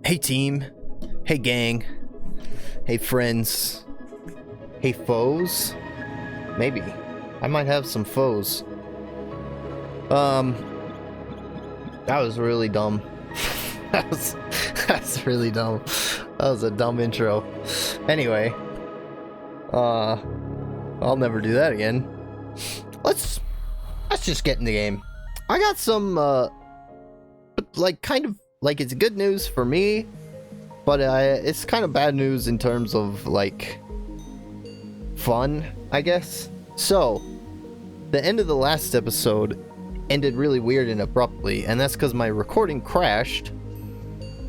Hey team, hey gang, hey friends, hey foes. Maybe I might have some foes. That was really dumb. That's really dumb. That was a dumb intro. Anyway, I'll never do that again. Let's just get in the game. I got some kind of like, it's good news for me, but it's kind of bad news in terms of like fun, I guess. So the end of the last episode ended really weird and abruptly, and that's because my recording crashed,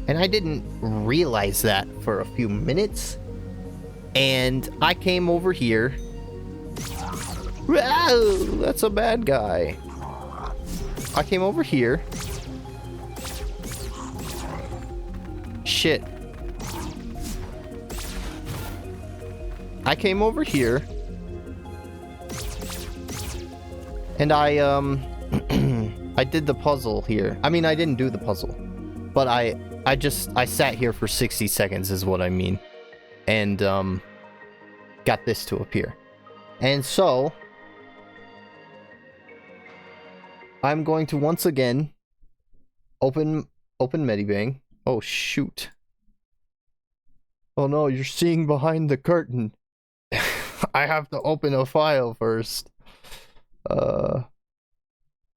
and I didn't realize that for a few minutes. And I came over here. Whoa, that's a bad guy. I came over here. Shit. I came over here. And I I did the puzzle here. I mean, I didn't do the puzzle, but I sat here for 60 seconds is what I mean. And got this to appear. And so I'm going to once again open Medibang. Oh shoot. Oh no, you're seeing behind the curtain. I have to open a file first. Where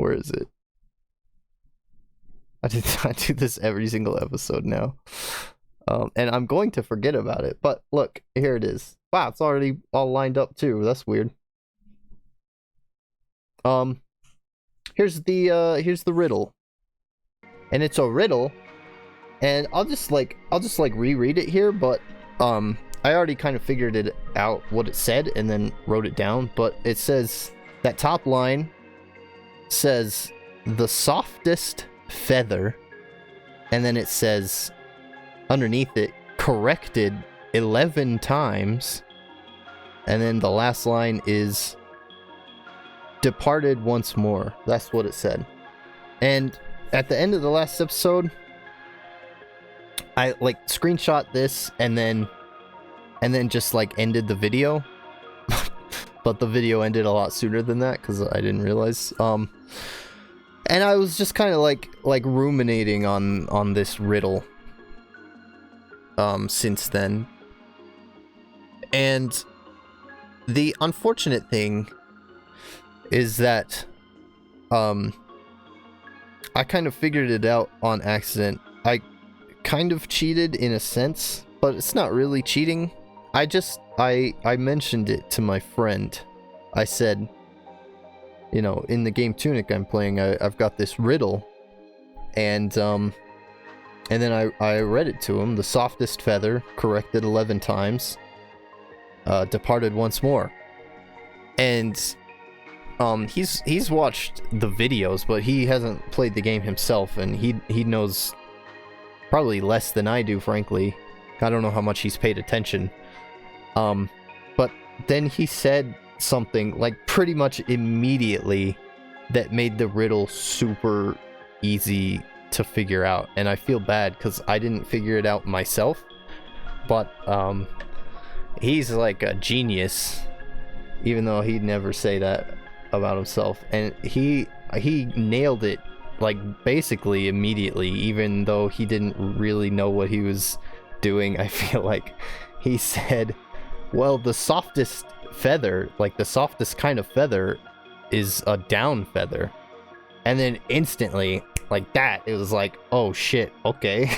is it? I do this every single episode now. And I'm going to forget about it, but look, here it is. Wow, it's already all lined up too. That's weird. Here's the riddle. And it's a riddle, and I'll just reread it here, but I already kind of figured it out what it said and then wrote it down, but it says that top line says the softest feather, and then it says underneath it corrected 11 times, and then the last line is departed once more. That's what it said. And at the end of the last episode, I like screenshot this and then just like ended the video. But the video ended a lot sooner than that because I didn't realize. And I was just kind of like ruminating on this riddle since then. And the unfortunate thing is that I kind of figured it out on accident. I kind of cheated in a sense, but it's not really cheating. I mentioned it to my friend. I said, you know, in the game Tunic I'm playing, I've got this riddle, and then I read it to him. The softest feather, corrected 11 times, departed once more. And he's watched the videos, but he hasn't played the game himself, and he knows probably less than I do, frankly. I don't know how much he's paid attention. But then he said something like pretty much immediately that made the riddle super easy to figure out, and I feel bad because I didn't figure it out myself. But he's like a genius, even though he'd never say that about himself, and he nailed it like basically immediately, even though he didn't really know what he was doing. I feel like he said, well, the softest feather, like the softest kind of feather, is a down feather. And then instantly, like that, it was like, oh shit, okay.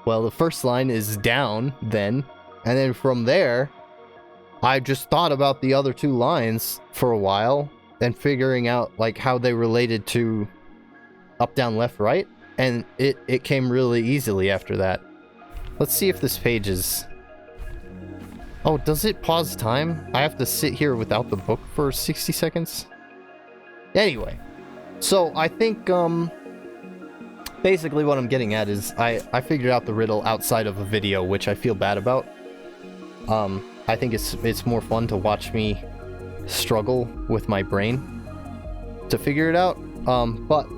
Well, the first line is down then, and then from there I just thought about the other two lines for a while and figuring out like how they related to up, down, left, right, and it came really easily after that. Let's see if this page is... Oh, does it pause time? I have to sit here without the book for 60 seconds? Anyway, so I think, basically what I'm getting at is I figured out the riddle outside of a video, which I feel bad about. I think it's more fun to watch me struggle with my brain to figure it out. But,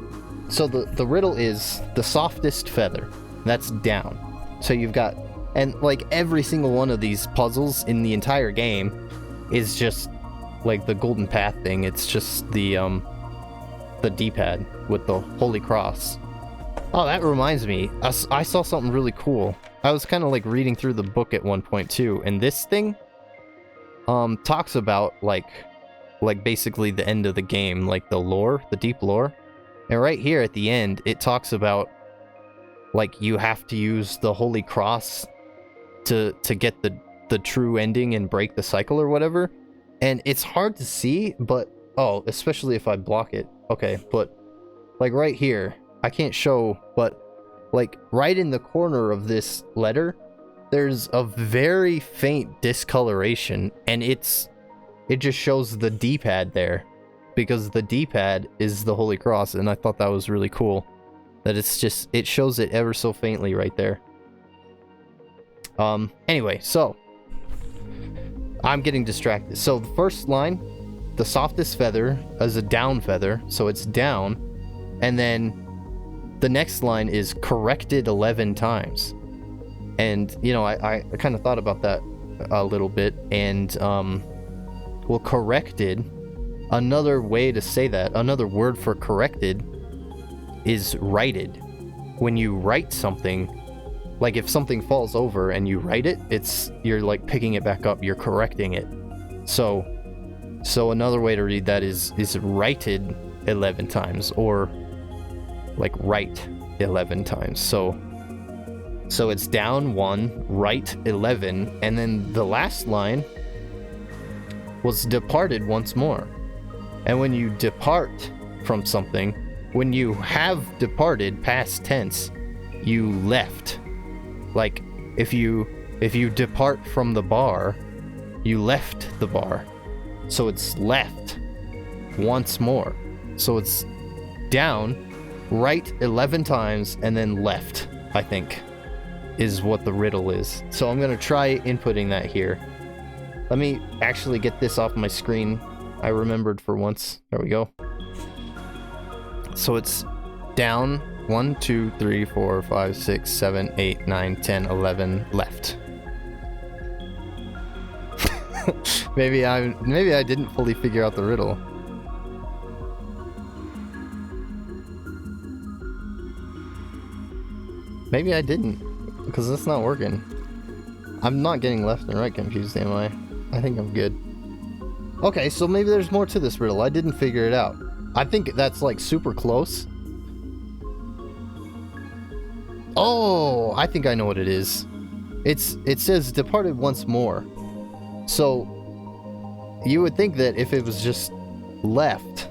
so the riddle is the softest feather. That's down. So you've got, and like every single one of these puzzles in the entire game is just like the golden path thing. It's just the D-pad with the holy cross. Oh, that reminds me. I saw something really cool. I was kind of like reading through the book at one point too, and this thing talks about like basically the end of the game, like the lore, the deep lore. And right here at the end, it talks about like you have to use the holy cross to get the true ending and break the cycle or whatever. And it's hard to see, but oh, especially if I block it. Okay, but like right here, I can't show, but like right in the corner of this letter, there's a very faint discoloration, and it just shows the D-pad there, because the D-pad is the holy cross, and I thought that was really cool that it shows it ever so faintly right there. Anyway, so I'm getting distracted. So the first line, the softest feather is a down feather, so it's down, and then the next line is corrected 11 times. And, you know, I kind of thought about that a little bit, and, well, corrected, another way to say that, another word for corrected is righted. When you write something, like if something falls over and you write it, you're like picking it back up, you're correcting it. So another way to read that is righted 11 times, or like right 11 times. So it's down 1, right 11, and then the last line was departed once more. And when you depart from something, when you have departed past tense, you left. Like if you depart from the bar, you left the bar. So it's left once more. So it's down, right 11 times, and then left, I think, is what the riddle is. So I'm gonna try inputting that here. Let me actually get this off my screen. I remembered for once. There we go. So it's down 1, 2, 3, 4, 5, 6, 7, 8, 9, 10, 11, left. maybe I didn't fully figure out the riddle. Maybe I didn't, because that's not working. I'm not getting left and right confused, am I? I think I'm good. Okay, so maybe there's more to this riddle. I didn't figure it out. I think that's like super close. Oh, I think I know what it is. It says departed once more. So you would think that if it was just left,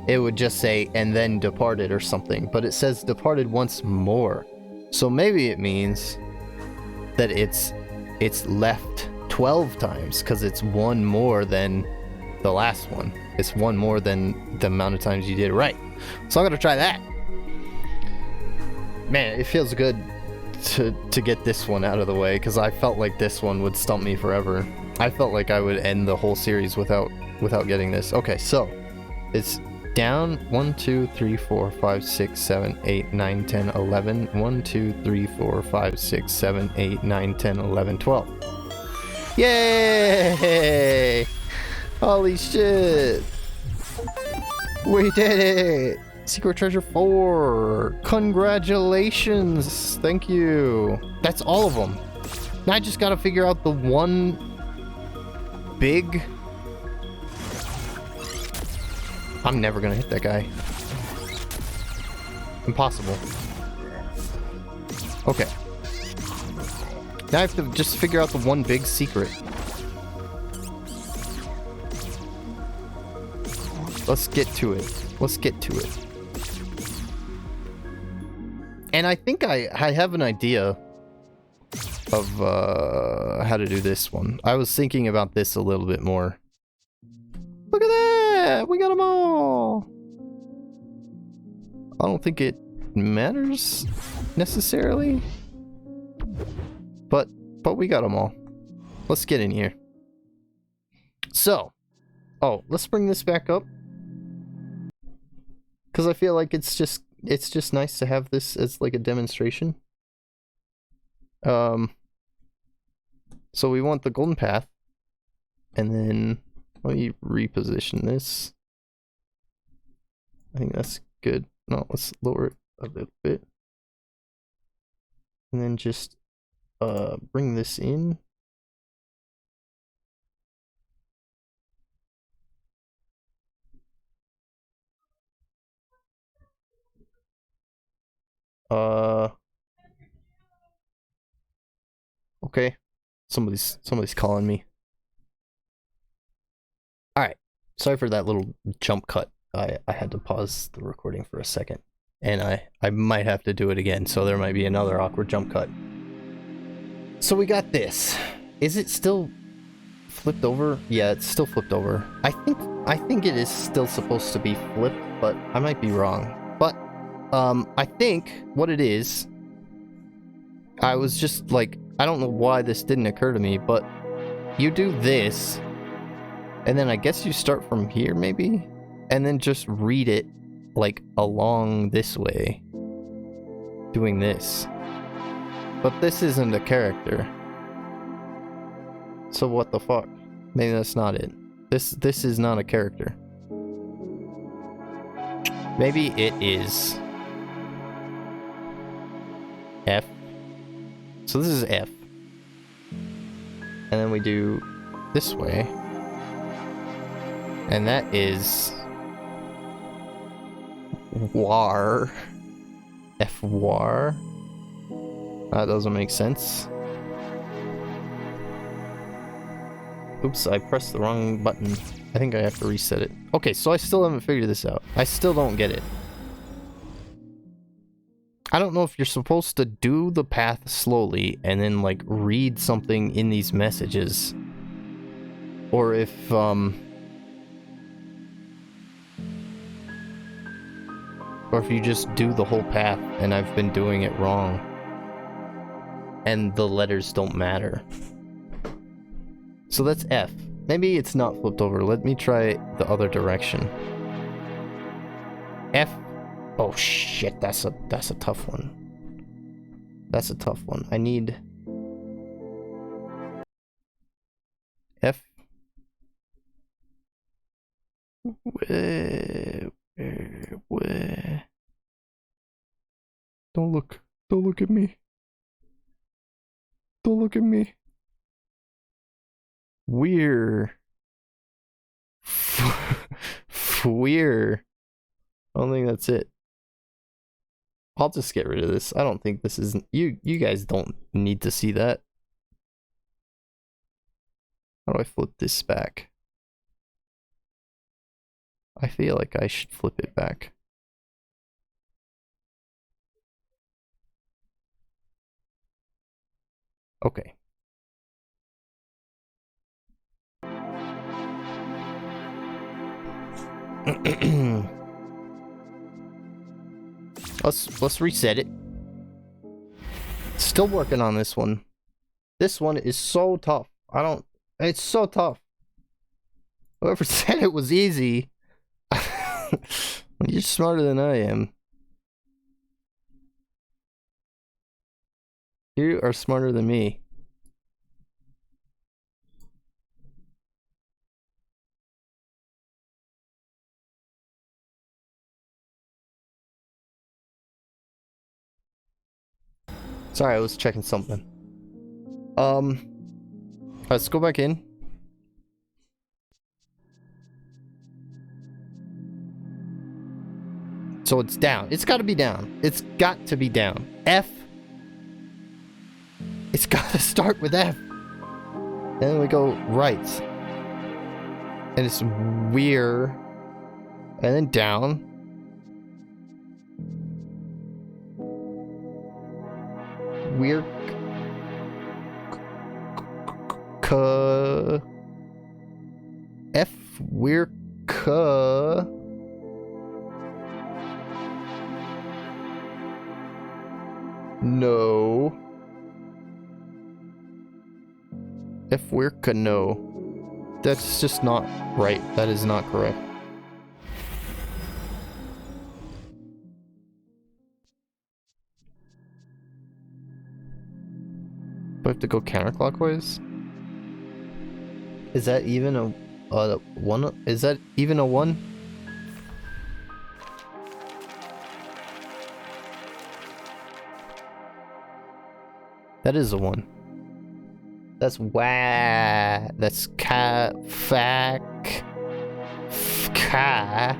it would just say and then departed or something, but it says departed once more. So maybe it means that it's left 12 times, because it's one more than the last one. It's one more than the amount of times you did it right. So I'm gonna try that. Man, it feels good to get this one out of the way, because I felt like this one would stump me forever. I felt like I would end the whole series without getting this. Okay, so it's down 1, 2, 3, 4, 5, 6, 7, 8, 9, 10, 11. 1, 2, 3, 4, 5, 6, 7, 8, 9, 10, 11, 12. Yay! Holy shit! We did it! Secret Treasure 4! Congratulations! Thank you! That's all of them. Now I just gotta figure out the one big... I'm never gonna hit that guy. Impossible. Okay. Now I have to just figure out the one big secret. Let's get to it. Let's get to it. And I think I have an idea of how to do this one. I was thinking about this a little bit more. Look at that! We got them all! I don't think it matters necessarily. But we got them all. Let's get in here. So, oh, let's bring this back up. Because I feel like it's just nice to have this as like a demonstration. So we want the golden path. And then let me reposition this. I think that's good. No, let's lower it a little bit. And then just bring this in. Okay. Somebody's calling me. Alright. Sorry for that little jump cut. I had to pause the recording for a second. And I might have to do it again, so there might be another awkward jump cut. So we got this. Is it still flipped over? Yeah, it's still flipped over. I think it is still supposed to be flipped, but I might be wrong. But I think what it is, I was just like, I don't know why this didn't occur to me, but you do this, and then I guess you start from here maybe, and then just read it like along this way, doing this. But this isn't a character. So what the fuck? Maybe that's not it. This is not a character. Maybe it is F. So this is F. And then we do this way. And that is war. F war. That doesn't make sense. Oops, I pressed the wrong button. I think I have to reset it. Okay, so I still haven't figured this out. I still don't get it. I don't know if you're supposed to do the path slowly and then like read something in these messages, or if you just do the whole path and I've been doing it wrong and the letters don't matter. So that's F. Maybe it's not flipped over. Let me try the other direction. F. Oh shit, that's a tough one. That's a tough one. I need F. Where? Don't look. Don't look at me. Don't look at me. We're. We're. I don't think that's it. I'll just get rid of this. I don't think this is... You guys don't need to see that. How do I flip this back? I feel like I should flip it back. Okay. Let's reset it. Still working on this one. This one is so tough. It's so tough. Whoever said it was easy, you're smarter than I am. You are smarter than me. Sorry, I was checking something. Let's go back in. So it's down. It's got to be down. It's got to be down. F. It's got to start with F. And then we go right. And it's weird. And then down. Weird. F. Weird. No. If we're no. That's just not right. That is not correct. I have to go counterclockwise? Is that even a one? Is that even a one? That is a one. That's wah. That's ka fac ka.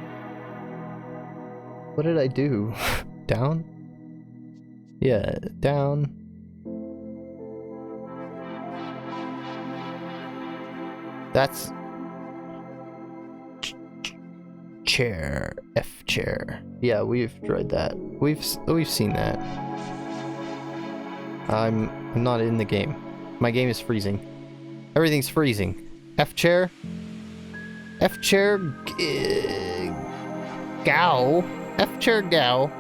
What did I do? Down? Yeah, down. That's chair. F chair. Yeah, we've tried that. We've seen that. I'm not in the game. My game is freezing. Everything's freezing. F chair. F chair. Gow. F chair gow.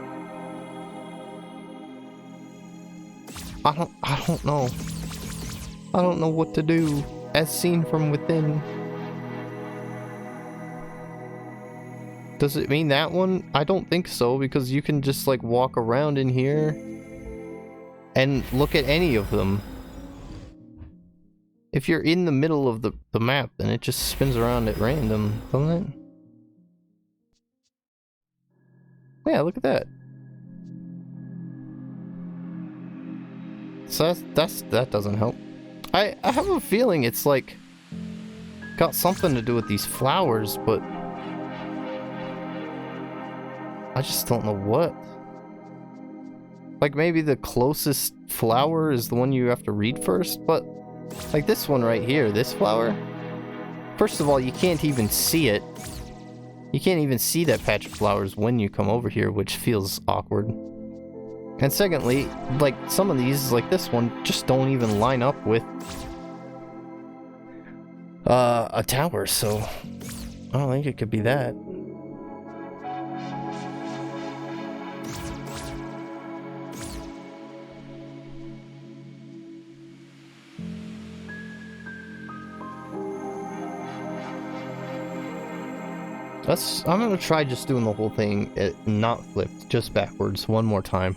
I don't know. I don't know what to do. As seen from within. Does it mean that one? I don't think so, because you can just like walk around in here and look at any of them. If you're in the middle of the map, then it just spins around at random, doesn't it? Yeah, look at that. So that doesn't help. I have a feeling it's like got something to do with these flowers, but I just don't know what. Like maybe the closest flower is the one you have to read first, but like this one right here, this flower. First of all, you can't even see it. You can't even see that patch of flowers when you come over here, which feels awkward. And secondly, like some of these, like this one, just don't even line up with a tower, so I don't think it could be that. I'm gonna try just doing the whole thing, not flipped, just backwards, one more time.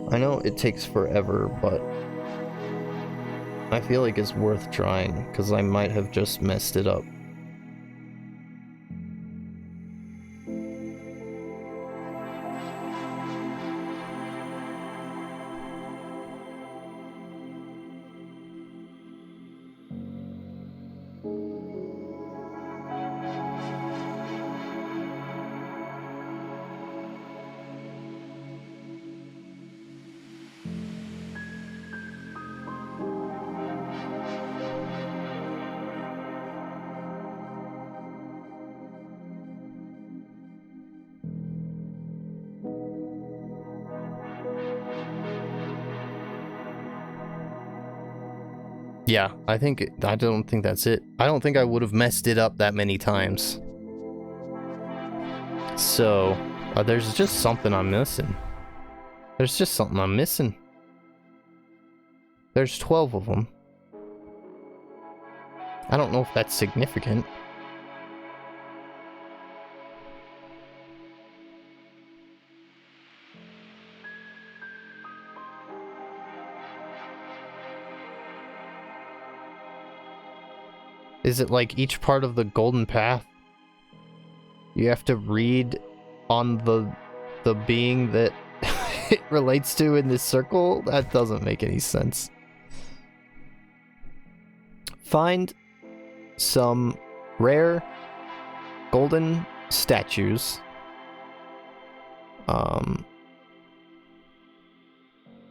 I know it takes forever, but I feel like it's worth trying, because I might have just messed it up. Yeah, I don't think that's it. I don't think I would have messed it up that many times. So, there's just something I'm missing. There's just something I'm missing. There's 12 of them. I don't know if that's significant. Is it like each part of the golden path you have to read on the being that it relates to in this circle? That doesn't make any sense. Find some rare golden statues.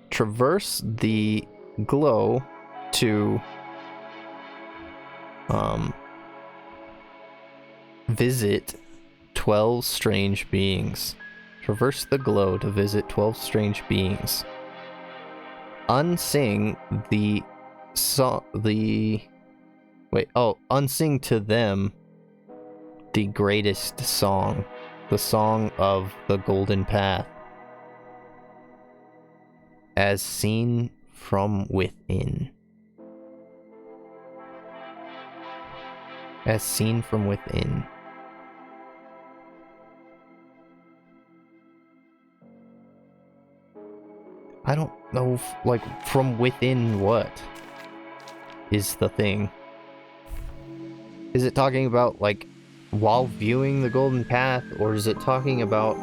Traverse the glow to visit 12 strange beings. Traverse the glow to visit 12 strange beings. Unsing the song, unsing to them the greatest song, the song of the golden path, as seen from within. As seen from within. I don't know if, like, from within what is the thing. Is it talking about, like, while viewing the golden path, or is it talking about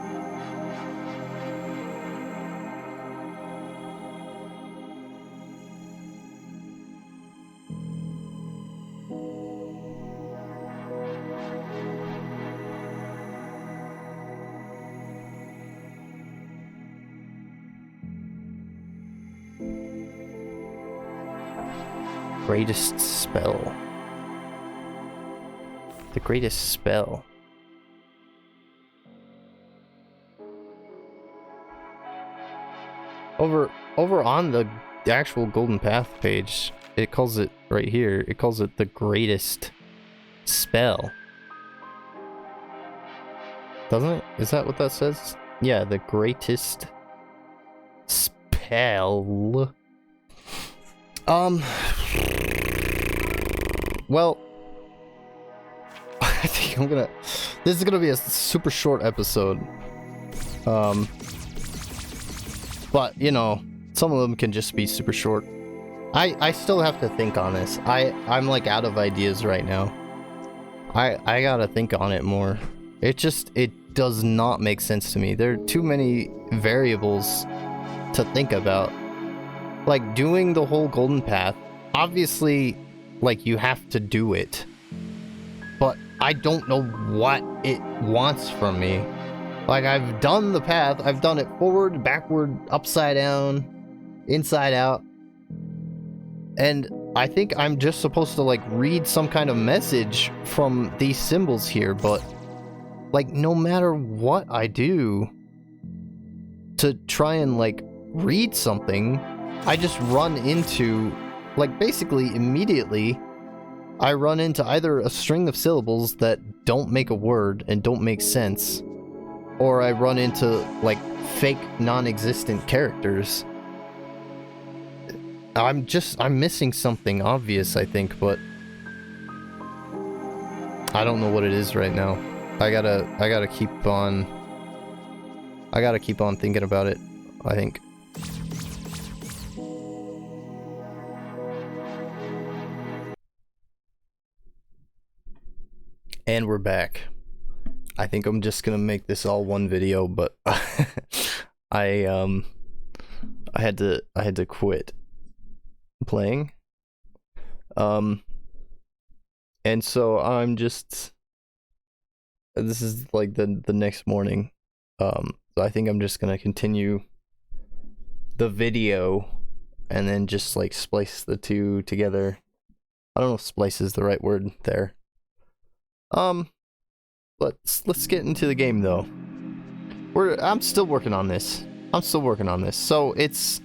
greatest spell? The greatest spell. Over on the actual Golden Path page, it calls it right here. It calls it the greatest spell. Doesn't it? Is that what that says? Yeah, the greatest spell. Well, I think I'm gonna... This is gonna be a super short episode. But, you know, some of them can just be super short. I still have to think on this. I'm like out of ideas right now. I gotta think on it more. It does not make sense to me. There are too many variables to think about. Like, doing the whole golden path, obviously, like, you have to do it. But I don't know what it wants from me. Like, I've done the path, I've done it forward, backward, upside down, inside out. And I think I'm just supposed to, like, read some kind of message from these symbols here, but, like, no matter what I do to try and, like, read something, I just run into, like, basically immediately, I run into either a string of syllables that don't make a word and don't make sense, or I run into, like, fake non-existent characters. I'm missing something obvious, I think, but I don't know what it is right now. I gotta keep on thinking about it, I think. And we're back. I think I'm just gonna make this all one video, but I had to quit playing. And so I'm just, this is like the next morning. So I think I'm just gonna continue the video and then just like splice the two together. I don't know if splice is the right word there. Let's get into the game though. I'm still working on this. So it's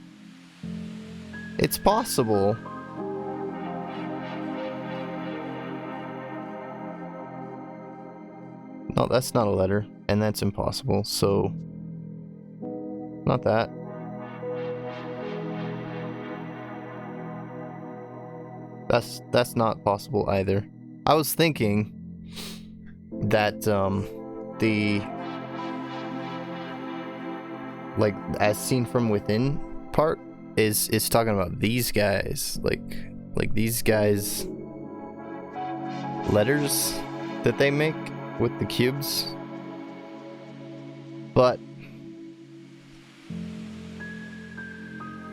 possible. No, that's not a letter, and that's impossible. So not that. That's not possible either. I was thinking that the, like, as seen from within part is talking about these guys, like these guys' letters that they make with the cubes, but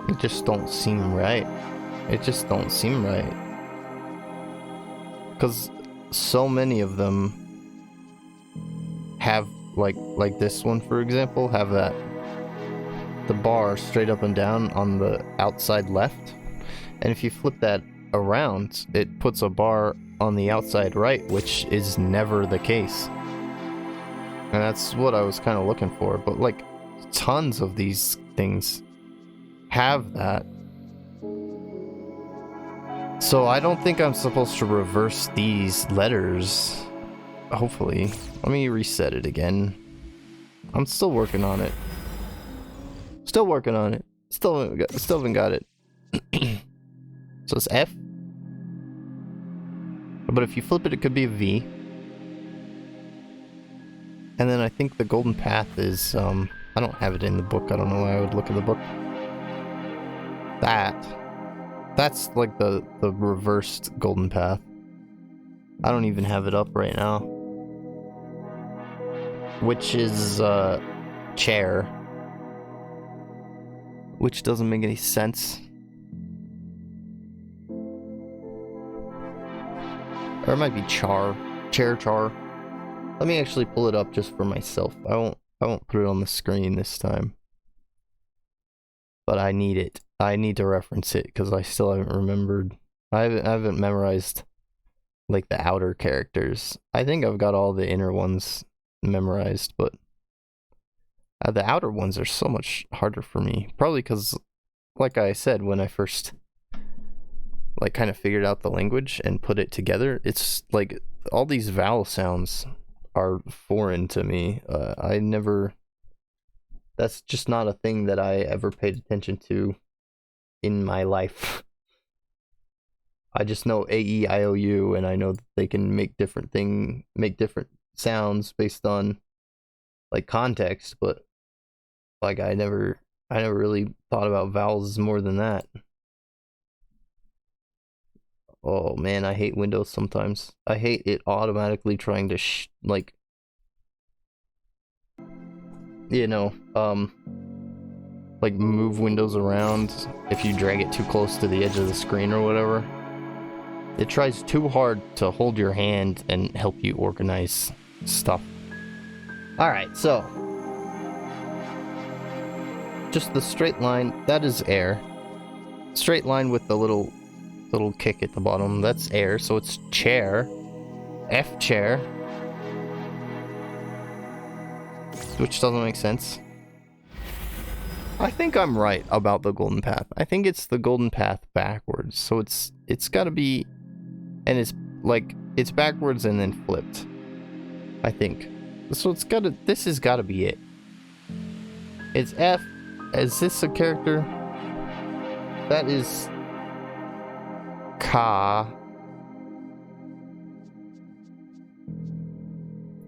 it just don't seem right. Because so many of them have, like this one, for example, have the bar straight up and down on the outside left, and if you flip that around, it puts a bar on the outside right, which is never the case. And that's what I was kind of looking for, but like tons of these things have that. So I don't think I'm supposed to reverse these letters. Hopefully. Let me reset it again. I'm still working on it. Still haven't got it. So it's F. But if you flip it, it could be a V. And then I think the golden path is, I don't have it in the book. I don't know why I would look at the book. That's like the reversed golden path. I don't even have it up right now. Which is chair. Which doesn't make any sense. Or it might be char. Chair char. Let me actually pull it up just for myself. I won't put it on the screen this time. But I need it. I need to reference it because I still haven't remembered. I haven't memorized like the outer characters. I think I've got all the inner ones memorized, but the outer ones are so much harder for me. Probably because, like I said, when I first like kind of figured out the language and put it together, it's like all these vowel sounds are foreign to me. That's just not a thing that I ever paid attention to in my life. I just know A, E, I, O, U, and I know that they can make different sounds based on like context, but like I never really thought about vowels more than that. Oh man, I hate Windows sometimes. I hate it automatically trying to like, you know, like move windows around if you drag it too close to the edge of the screen or whatever. It tries too hard to hold your hand and help you organize stuff. Alright, so just the straight line, that is air. Straight line with the little kick at the bottom, that's air, so it's chair. F chair. Which doesn't make sense. I think I'm right about the golden path. I think it's the golden path backwards. So it's gotta be, and it's like, it's backwards and then flipped, I think. So this has gotta be it. It's F. Is this a character? That is Ka.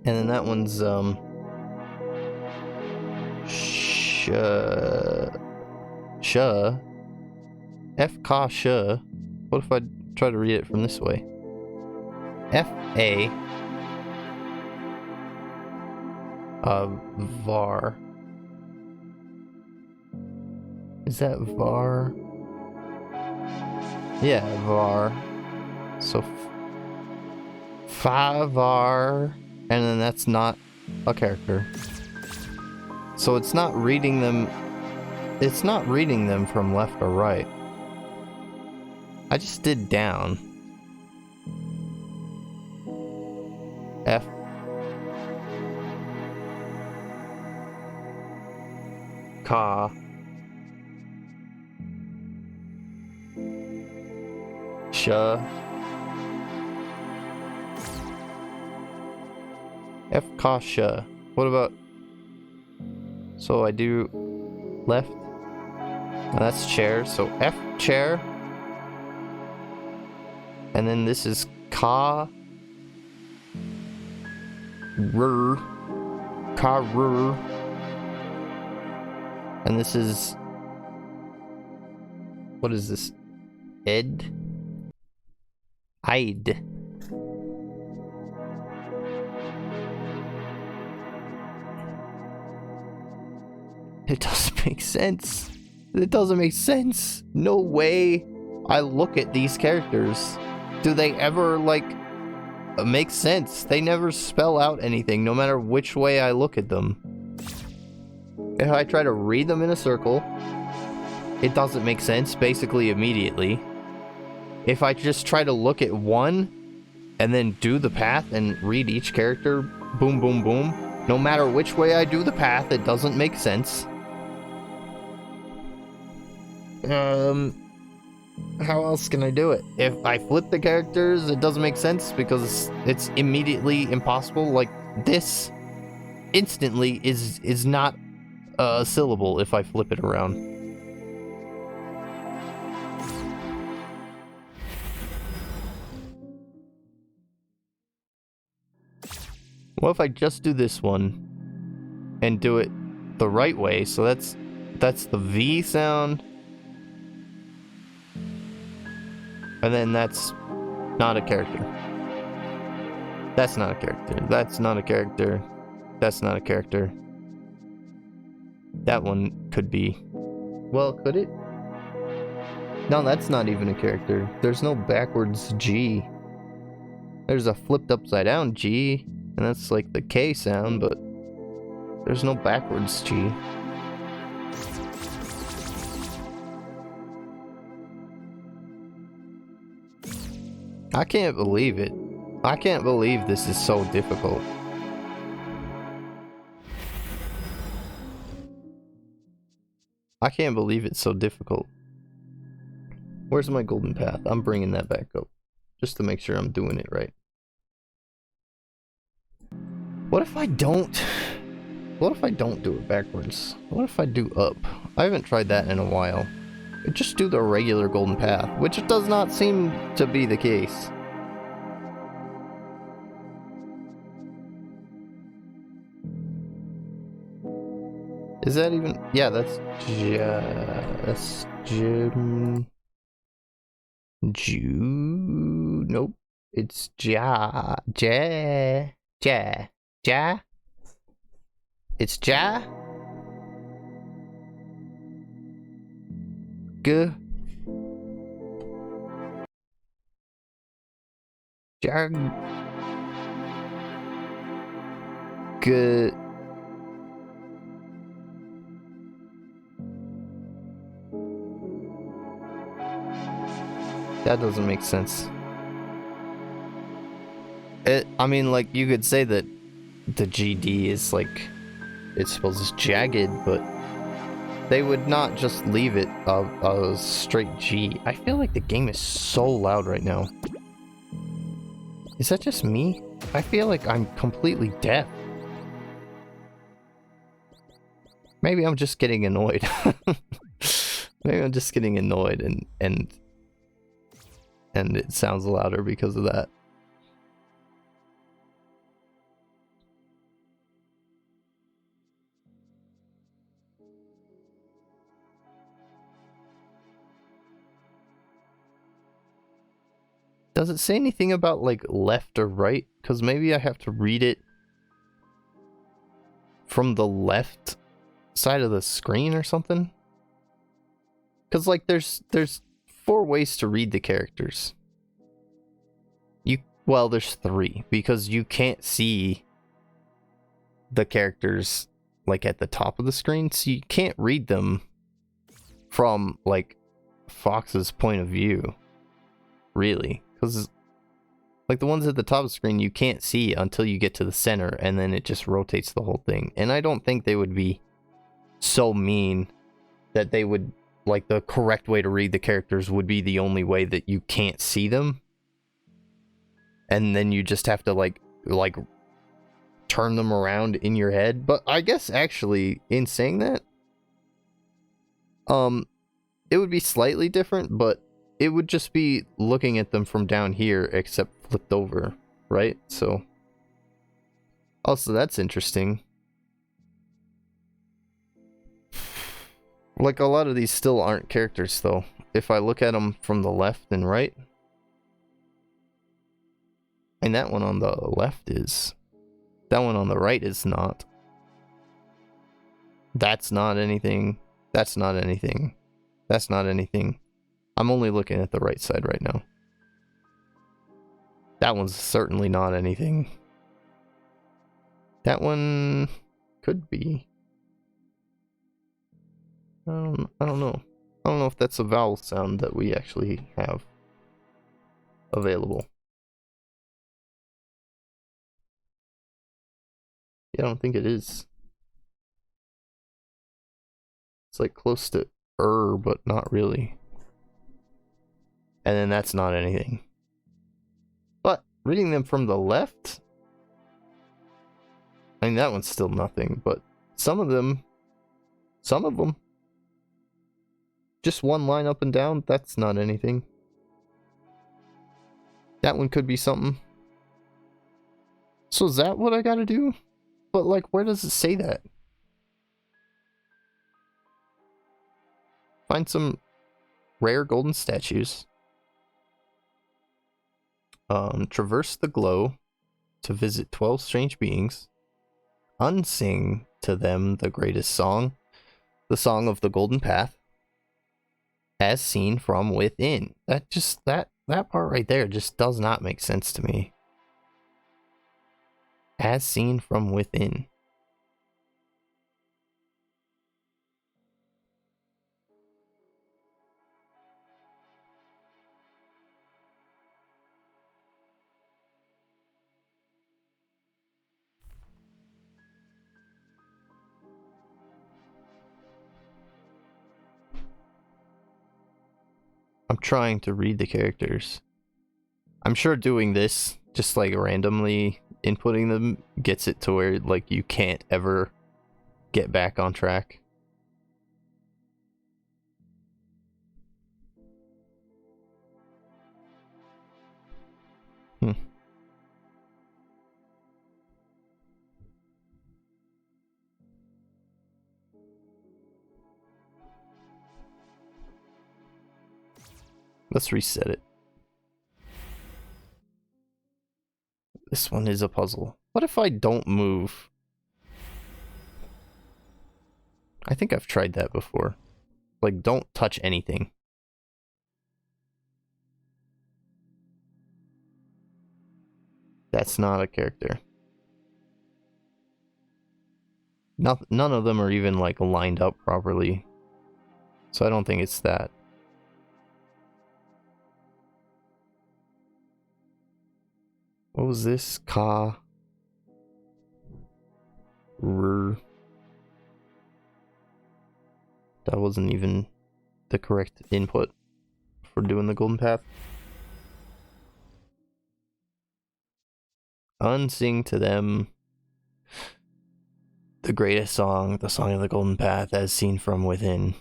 And then that one's Sh. F Ka Sh. What if I try to read it from this way? F A var. Is that var? Yeah, var. So fa var, and then that's not a character. So it's not reading them. It's not reading them from left or right. I just did down. F. Ka. Sh. F. Ka. Sh. What about... So I do left. And that's chair. So F chair. And then this is Ka. Rur. Ka rur. And this is... What is this? Ed? I'd. It doesn't make sense. It doesn't make sense. No way I look at these characters. Do they ever, like, make sense? They never spell out anything, no matter which way I look at them. If I try to read them in a circle, it doesn't make sense, basically immediately. If I just try to look at one, and then do the path and read each character, boom, boom, boom, no matter which way I do the path, it doesn't make sense. How else can I do it? If I flip the characters, it doesn't make sense because it's immediately impossible. Like, this instantly is not a syllable if I flip it around. What if I just do this one and do it the right way? So that's the V sound. And then that's not a character. That's not a character. That's not a character. That's not a character. That one could be. Well, could it? No, that's not even a character. There's no backwards G. There's a flipped upside down G, and that's like the K sound, but there's no backwards G. I can't believe it. I can't believe this is so difficult. I can't believe it's so difficult. Where's my golden path? I'm bringing that back up, just to make sure I'm doing it right. What if I don't? What if I don't do it backwards? What if I do up? I haven't tried that in a while. Just do the regular golden path, which does not seem to be the case. Is that even? Yeah, that's Nope. It's Ja. It's Ja. G. Ja. G. That doesn't make sense. I mean, like, you could say that the GD is like, it's supposed to be jagged, but they would not just leave it a straight G. I feel like the game is so loud right now. Is that just me? I feel like I'm completely deaf. Maybe I'm just getting annoyed. Maybe I'm just getting annoyed and it sounds louder because of that. Does it say anything about like left or right? Because maybe I have to read it from the left side of the screen or something? Because like there's 4 ways to read the characters. Well, there's 3, because you can't see the characters like at the top of the screen, so you can't read them from like Fox's point of view, really, because like the ones at the top of the screen you can't see until you get to the center, and then it just rotates the whole thing. And I don't think they would be so mean that they would, like, the correct way to read the characters would be the only way that you can't see them, and then you just have to like turn them around in your head. But I guess actually, in saying that, it would be slightly different, but it would just be looking at them from down here except flipped over, right? So also that's interesting. Like, a lot of these still aren't characters though. If I look at them from the left and right, and that one on the left is, that one on the right is not. That's not anything. That's not anything. That's not anything. I'm only looking at the right side right now. That one's certainly not anything. That one could be. I don't know. I don't know if that's a vowel sound that we actually have available. Yeah, I don't think it is. It's like close to but not really. And then that's not anything. But reading them from the left, I mean, that one's still nothing, but some of them, just one line up and down, that's not anything. That one could be something. So is that what I gotta do? But like, where does it say that? Find some rare golden statues. Traverse the glow to visit 12 strange beings. Unsing to them the greatest song, the song of the golden path, as seen from within. That part right there just does not make sense to me. As seen from within. I'm trying to read the characters. I'm sure doing this, just like randomly inputting them, gets it to where like you can't ever get back on track. Let's reset it. This one is a puzzle. What if I don't move? I think I've tried that before. Like, don't touch anything. That's not a character. None of them are even, like, lined up properly. So I don't think it's that. What was this? Ka. R. That wasn't even the correct input for doing the golden path. Unsing to them the greatest song, the song of the golden path, as seen from within.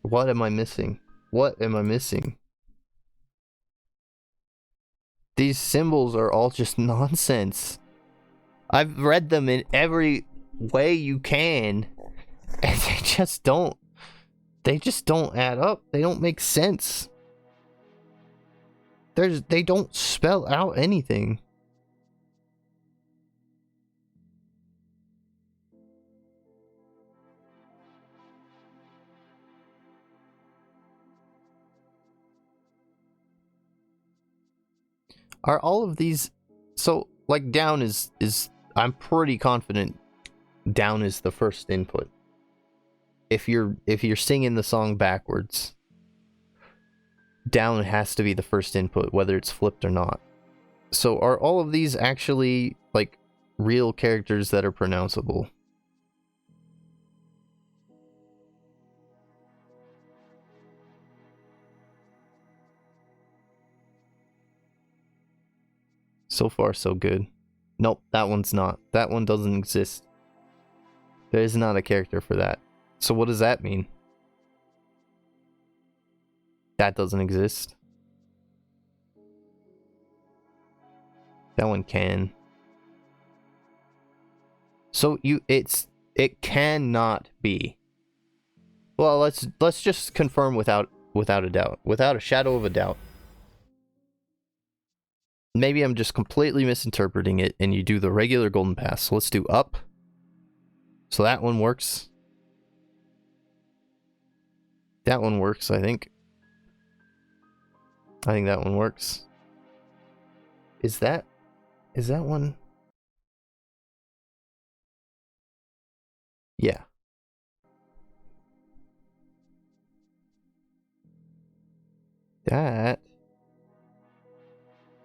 What am I missing? What am I missing? These symbols are all just nonsense. I've read them in every way you can, and they just don't add up. They don't make sense. They don't spell out anything. Are all of these... So, like, down is... I'm pretty confident down is the first input. If you're singing the song backwards, down has to be the first input, whether it's flipped or not. So are all of these actually, like, real characters that are pronounceable? So far, so good. Nope, that one's not. That one doesn't exist. There is not a character for that. So what does that mean? That doesn't exist. That one can. So it cannot be. Well, let's just confirm without a doubt, without a shadow of a doubt. Maybe I'm just completely misinterpreting it, and you do the regular golden path. So let's do up. So that one works. That one works, I think. I think that one works. Is that one? Yeah.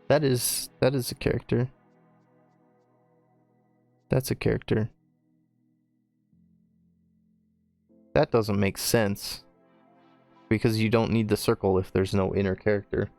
That is a character. That's a character. That doesn't make sense. Because you don't need the circle if there's no inner character.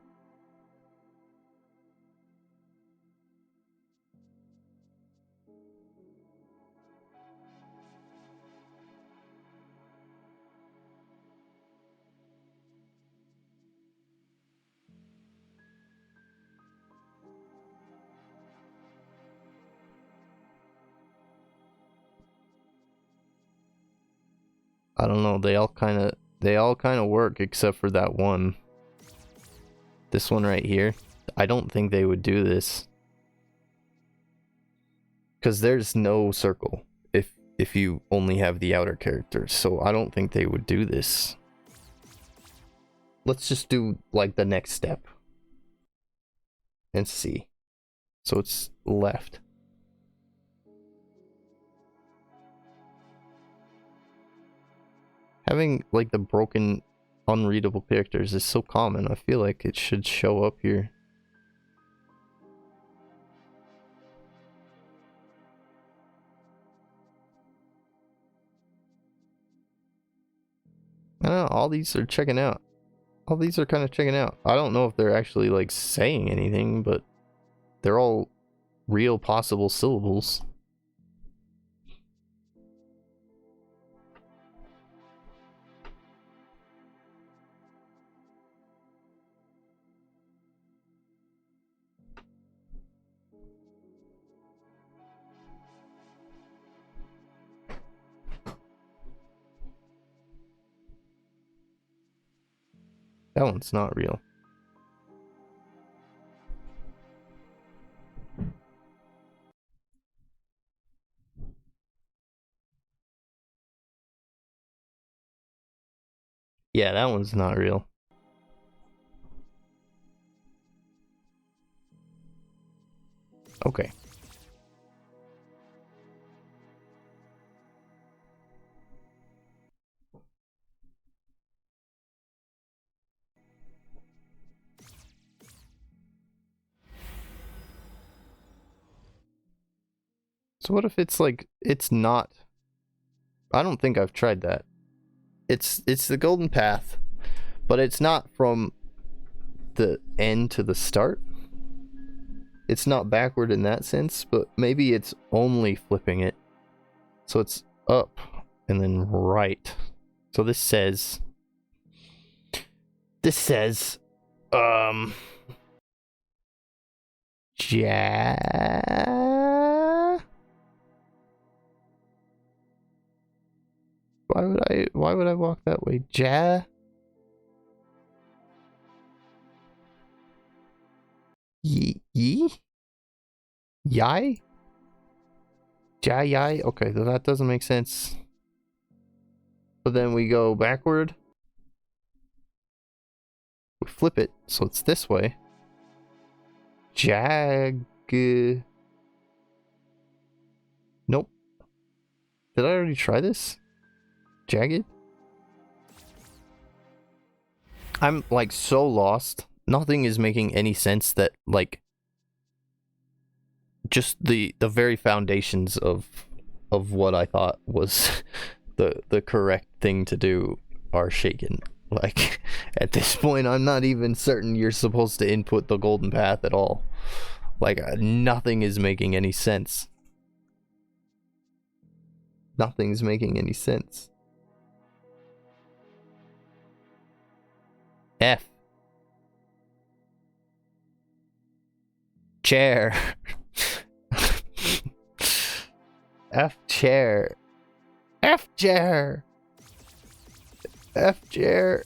I don't know, they all kind of work except for that one. This one right here. I don't think they would do this. Because there's no circle if you only have the outer characters. So I don't think they would do this. Let's just do like the next step. And see. So it's left. Having like the broken unreadable characters is so common. I feel like it should show up here. I don't know, all these are checking out. All these are kind of checking out. I don't know if they're actually like saying anything, but they're all real possible syllables. That one's not real. Yeah, that one's not real. Okay. So what if it's like, it's not... I don't think I've tried that. It's the golden path, but it's not from the end to the start. It's not backward in that sense, but maybe it's only flipping it. So it's up and then right. So this says... Ja... Why would I walk that way? Ja... Yi? Yai? Ja yai? Okay, so that doesn't make sense. But then we go backward. We flip it, so it's this way. Jag... Nope. Did I already try this? Jagged? I'm like so lost. Nothing is making any sense that like just the very foundations of what I thought was the correct thing to do are shaken. Like at this point I'm not even certain you're supposed to input the golden path at all. Like nothing is making any sense. Nothing's making any sense. F. Chair. F chair. F chair. F chair.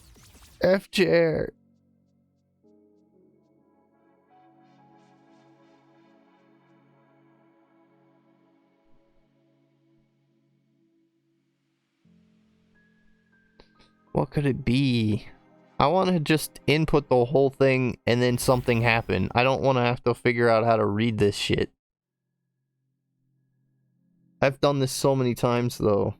F chair. What could it be? I want to just input the whole thing and then something happen. I don't want to have to figure out how to read this shit. I've done this so many times though.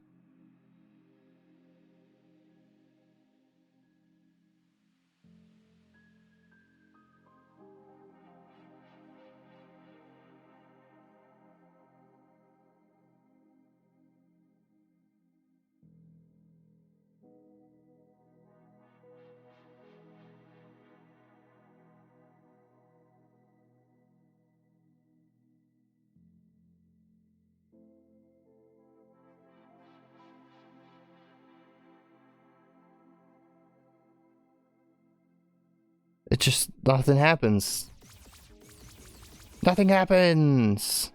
It just, nothing happens. Nothing happens.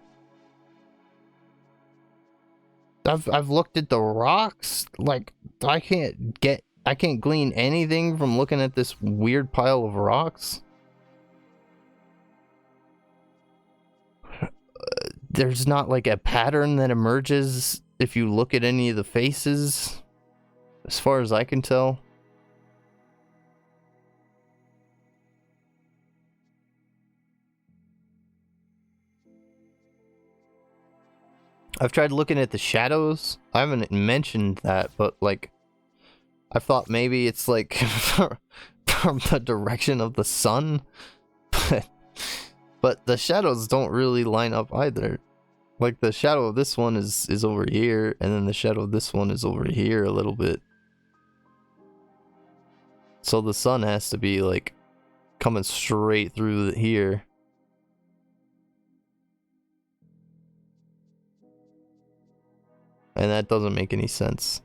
I've looked at the rocks. Like, I can't glean anything from looking at this weird pile of rocks. there's not like a pattern that emerges if you look at any of the faces, as far as I can tell. I've tried looking at the shadows. I haven't mentioned that, but like, I thought maybe it's like from the direction of the sun, but the shadows don't really line up either. Like, the shadow of this one is over here, and then the shadow of this one is over here a little bit. So the sun has to be like coming straight through here. And that doesn't make any sense.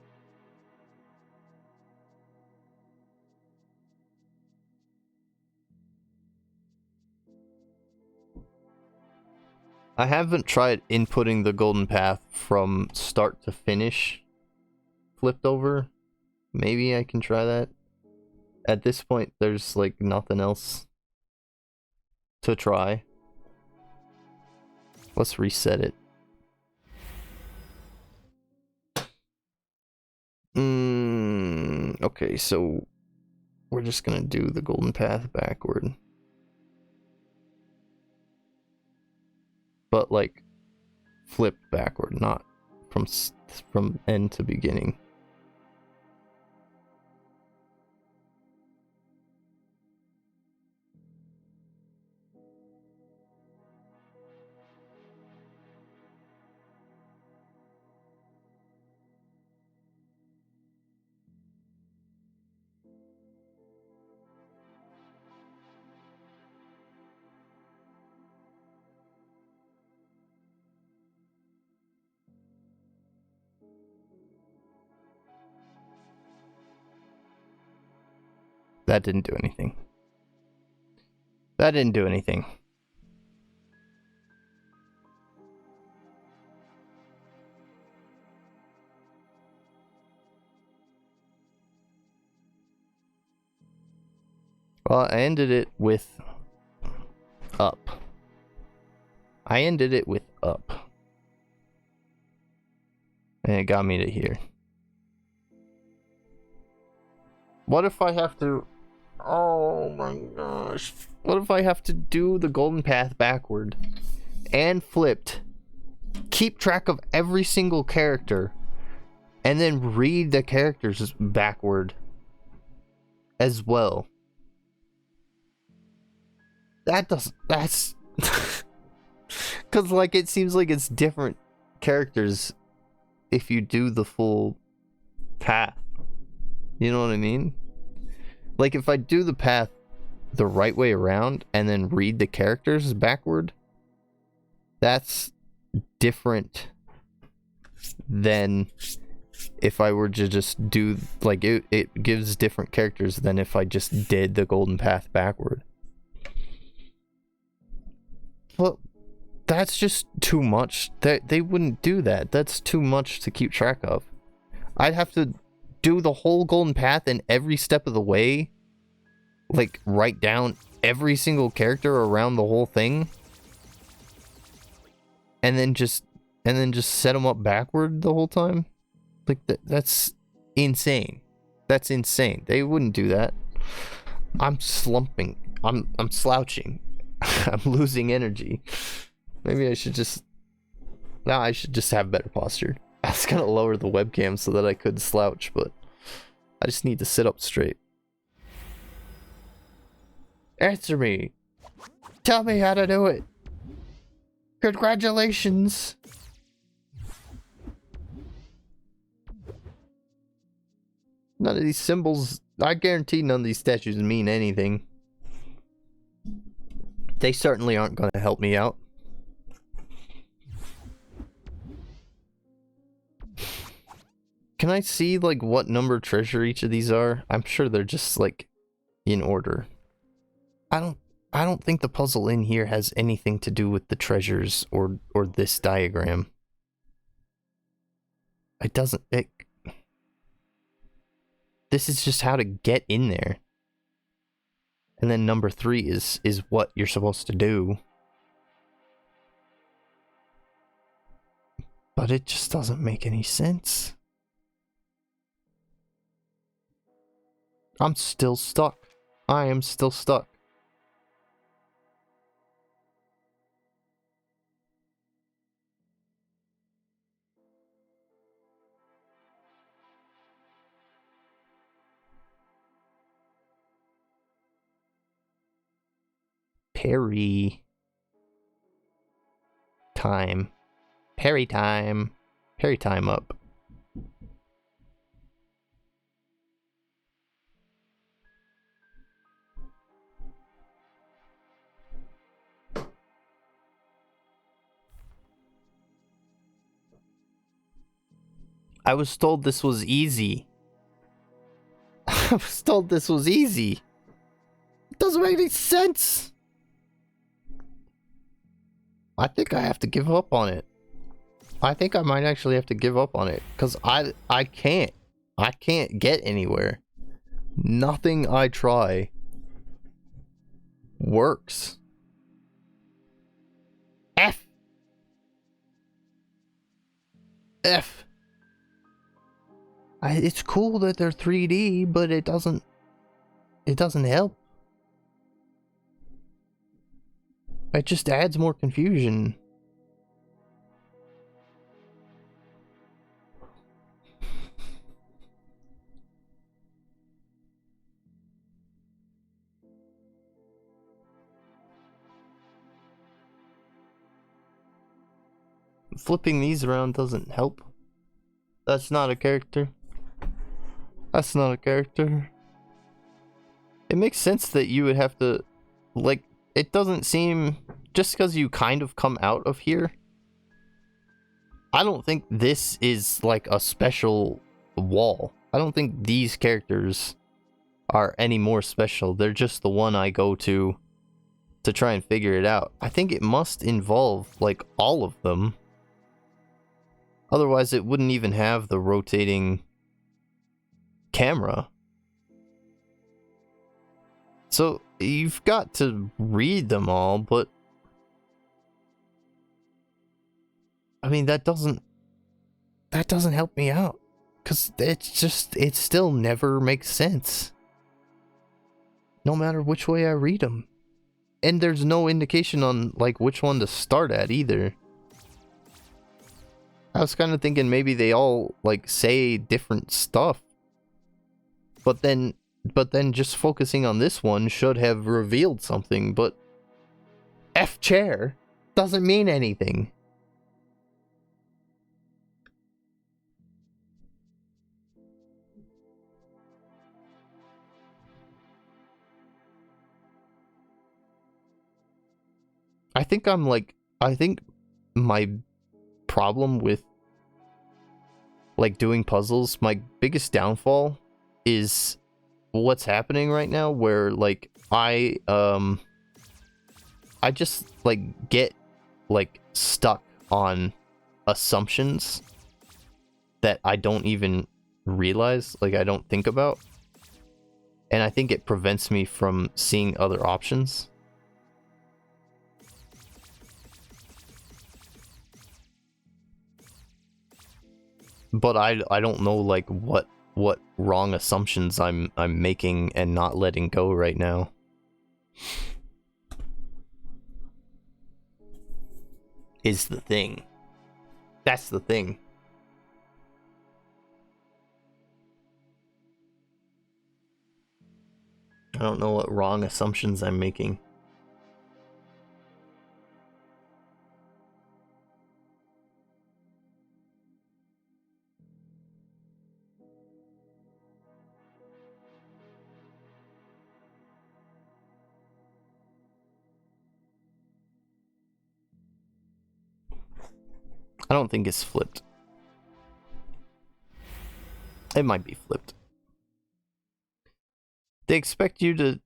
I haven't tried inputting the golden path from start to finish flipped over. Maybe I can try that. At this point, there's like nothing else to try. Let's reset it. Okay, so we're just gonna do the golden path backward. But like flipped backward, not from end to beginning. That didn't do anything. That didn't do anything. Well, I ended it with up. I ended it with up. And it got me to here. What if I have to... Oh my gosh. What if I have to do the golden path backward and flipped, keep track of every single character, and then read the characters backward as well? That's... Because, like, it seems like it's different characters if you do the full path. You know what I mean? Like, if I do the path the right way around and then read the characters backward, that's different than if I were to just do, like, it gives different characters than if I just did the golden path backward. Well, that's just too much. They wouldn't do that. That's too much to keep track of. I'd have to do the whole golden path in every step of the way, like write down every single character around the whole thing, and then just set them up backward the whole time. Like, that's insane. That's insane. They wouldn't do that. I'm slumping. I'm slouching. I'm losing energy. Maybe I should just... Nah, I should just have better posture. I was gonna lower the webcam so that I could slouch, but I just need to sit up straight. Answer me. Tell me how to do it. Congratulations. None of these symbols, I guarantee none of these statues mean anything. They certainly aren't going to help me out. Can I see, like, what number treasure each of these are? I'm sure they're just, like, in order. I don't think the puzzle in here has anything to do with the treasures or this diagram. It doesn't... This is just how to get in there. And then number 3 is what you're supposed to do. But it just doesn't make any sense. I'm still stuck. I am still stuck. Parry time. Parry time. Parry time up. I was told this was easy. I was told this was easy. It doesn't make any sense. I think I have to give up on it. I think I might actually have to give up on it. Because I can't. I can't get anywhere. Nothing I try works. F. It's cool that they're 3D, but it doesn't help. It just adds more confusion. Flipping these around doesn't help. That's not a character. That's not a character. It makes sense that you would have to, like, it doesn't seem, just because you kind of come out of here, I don't think this is like a special wall. I don't think these characters are any more special. They're just the one I go to try and figure it out. I think it must involve like all of them. Otherwise it wouldn't even have the rotating camera. So you've got to read them all, but I mean that doesn't help me out, because it still never makes sense no matter which way I read them. And there's no indication on like which one to start at either. I was kind of thinking maybe they all like say different stuff, but then just focusing on this one should have revealed something, but F chair doesn't mean anything. I think my problem with like doing puzzles, my biggest downfall is what's happening right now, where like I just like get like stuck on assumptions that I don't even realize, like I don't think about, and I think it prevents me from seeing other options. But I don't know like what wrong assumptions I'm making and not letting go right now. Is the thing. That's the thing. I don't know what wrong assumptions I'm making. I don't think it's flipped. It might be flipped. They expect you to,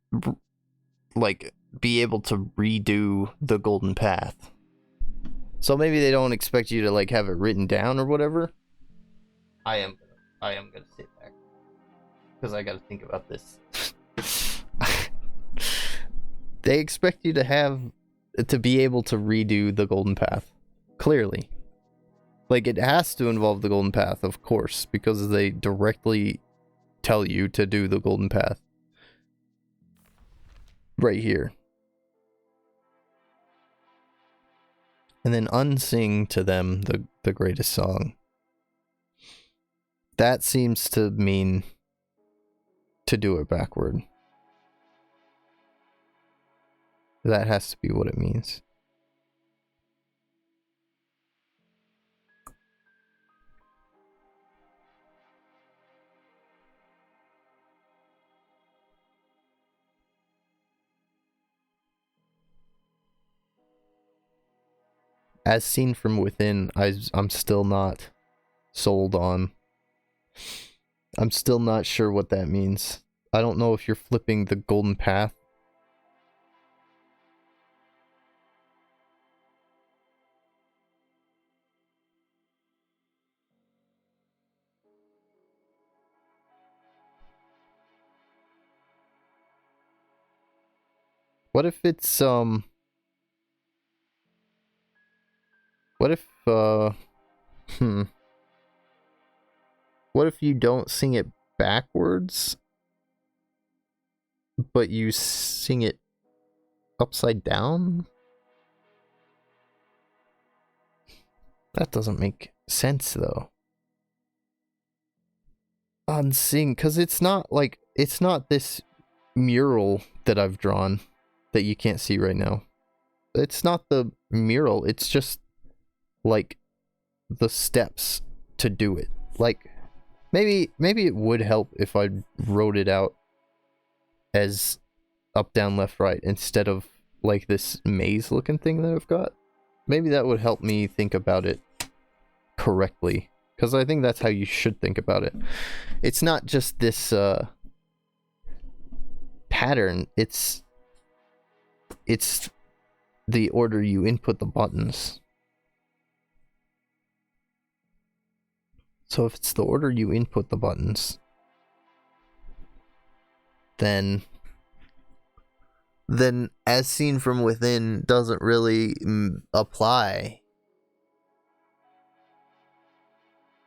like, be able to redo the golden path. So maybe they don't expect you to, like, have it written down or whatever. I am gonna sit back, because I gotta think about this. They expect you to be able to redo the golden path. Clearly. Like, it has to involve the golden path, of course, because they directly tell you to do the golden path. Right here. And then unsing to them the greatest song. That seems to mean to do it backward. That has to be what it means. As seen from within, I'm still not sold on. I'm still not sure what that means. I don't know if you're flipping the golden path. What if it's, what if, what if you don't sing it backwards, but you sing it upside down? That doesn't make sense, though. Unsing, because it's not like, it's not this mural that I've drawn that you can't see right now. It's not the mural, it's just like the steps to do it. Like, maybe it would help if I wrote it out as up, down, left, right instead of like this maze looking thing that I've got. Maybe that would help me think about it correctly, because I think that's how you should think about it. It's not just this pattern, it's the order you input the buttons. So if it's the order you input the buttons, then as seen from within doesn't really apply,